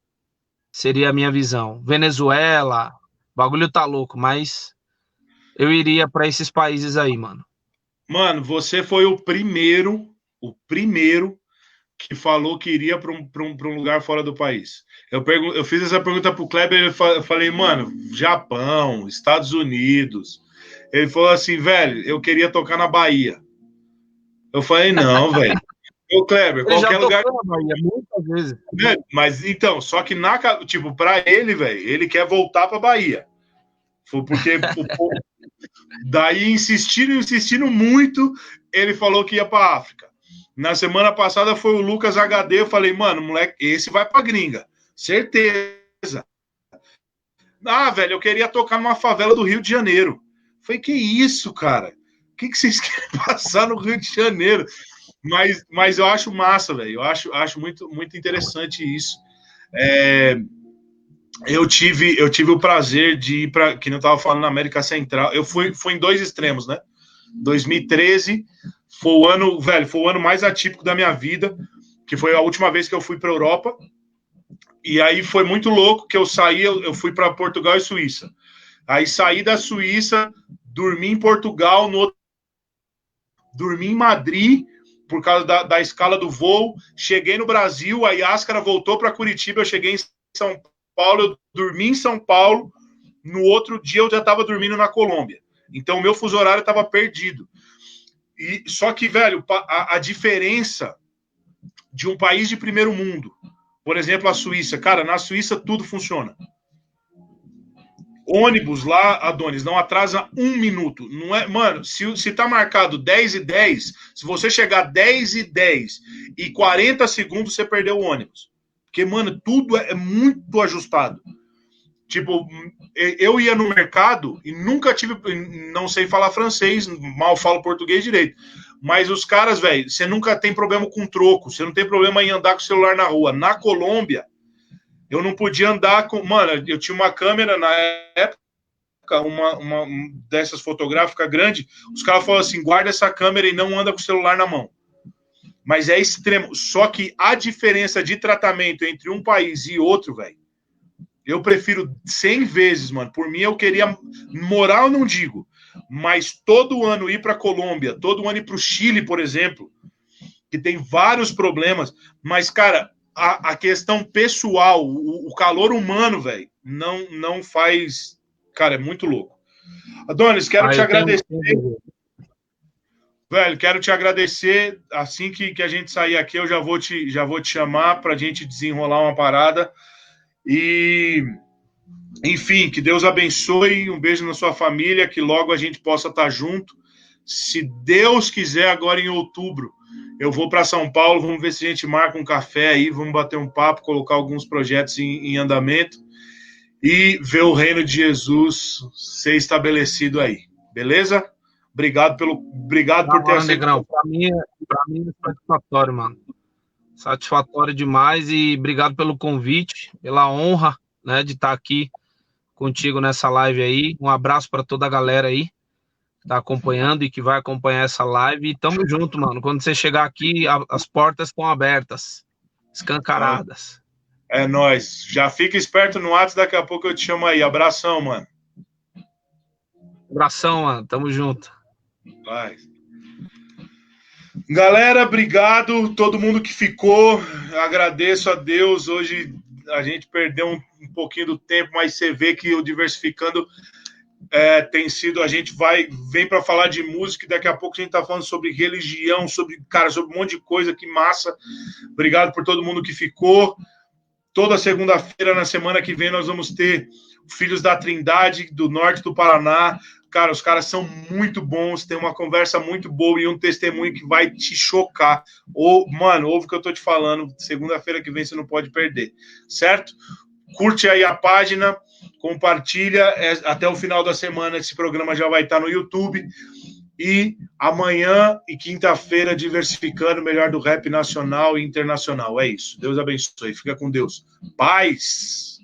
a minha visão. Venezuela, bagulho tá louco, mas eu iria para esses países aí, mano. Mano, você foi o primeiro que falou que iria para um lugar fora do país. Eu fiz essa pergunta pro Kleber, eu falei, mano, Japão, Estados Unidos. Ele falou assim, velho, eu queria tocar na Bahia. Eu falei, não, velho. Ô, Kleber, qualquer lugar. Na Bahia, muitas vezes. Mas então, só que tipo, para ele, velho, ele quer voltar para Bahia. Foi porque daí insistindo muito, ele falou que ia para África. Na semana passada foi o Lucas HD, eu falei, mano, moleque, esse vai pra gringa. Certeza. Ah, velho, eu queria tocar numa favela do Rio de Janeiro. Eu falei, que isso, cara? O que vocês querem passar no Rio de Janeiro? Mas eu acho massa, velho. Eu acho muito, muito interessante isso. Eu tive o prazer de ir para, que não estava falando, na América Central. Eu fui em dois extremos, né? 2013 foi o ano mais atípico da minha vida, que foi a última vez que eu fui para a Europa. E aí foi muito louco que eu saí, eu fui para Portugal e Suíça. Aí saí da Suíça, dormi em Portugal, dormi em Madrid, por causa da escala do voo. Cheguei no Brasil, a Yáscara voltou para Curitiba, eu cheguei em São Paulo, eu dormi em São Paulo, no outro dia eu já estava dormindo na Colômbia. Então o meu fuso horário estava perdido. Só que, velho, a diferença de um país de primeiro mundo, por exemplo, a Suíça, cara, na Suíça tudo funciona. Ônibus lá, Adonis, não atrasa 1 minuto. Não é, mano, se tá marcado 10h10, se você chegar 10h10 e 40 segundos, você perdeu o ônibus. Porque, mano, tudo é muito ajustado. Tipo, eu ia no mercado e nunca não sei falar francês, mal falo português direito. Mas os caras, velho, você nunca tem problema com troco, você não tem problema em andar com o celular na rua. Na Colômbia, eu não podia andar com... Mano, eu tinha uma câmera na época, uma dessas fotográficas grande, os caras falaram assim, guarda essa câmera e não anda com o celular na mão. Mas é extremo. Só que a diferença de tratamento entre um país e outro, velho, eu prefiro 100 vezes, mano. Por mim, eu queria morar, eu não digo, mas todo ano ir para Colômbia, todo ano ir para o Chile, por exemplo, que tem vários problemas. Mas, cara, a questão pessoal, o calor humano, velho, não faz... Cara, é muito louco. Adonis, quero te agradecer. Velho, quero te agradecer. Assim que a gente sair aqui, eu já vou te chamar para a gente desenrolar uma parada. E, enfim, que Deus abençoe, um beijo na sua família, que logo a gente possa estar junto. Se Deus quiser, agora em outubro, eu vou para São Paulo, vamos ver se a gente marca um café aí, vamos bater um papo, colocar alguns projetos em andamento. e ver o reino de Jesus ser estabelecido aí. Beleza? Obrigado por ter aceitado. Negrão, para mim é satisfatório, mano. Satisfatório demais e obrigado pelo convite, pela honra, né, de estar aqui contigo nessa live aí. Um abraço para toda a galera aí que tá acompanhando e que vai acompanhar essa live. E tamo junto, mano. Quando você chegar aqui, as portas estão abertas, escancaradas. É nóis. Já fica esperto no WhatsApp, daqui a pouco eu te chamo aí. Abração, mano. Abração, mano. Tamo junto. Vai. Galera, obrigado. Todo mundo que ficou. Agradeço a Deus. Hoje a gente perdeu um pouquinho do tempo, mas você vê que o Diversificando tem sido. A gente vem para falar de música e daqui a pouco a gente tá falando sobre religião, sobre um monte de coisa. Que massa. Obrigado por todo mundo que ficou. Toda segunda-feira, na semana que vem, nós vamos ter Filhos da Trindade, do norte do Paraná. Cara, os caras são muito bons, tem uma conversa muito boa e um testemunho que vai te chocar. Mano, ouve o que eu tô te falando, segunda-feira que vem você não pode perder, certo? Curte aí a página, compartilha, até o final da semana esse programa já vai estar no YouTube. E amanhã e quinta-feira, diversificando o melhor do rap nacional e internacional. É isso. Deus abençoe. Fica com Deus. Paz!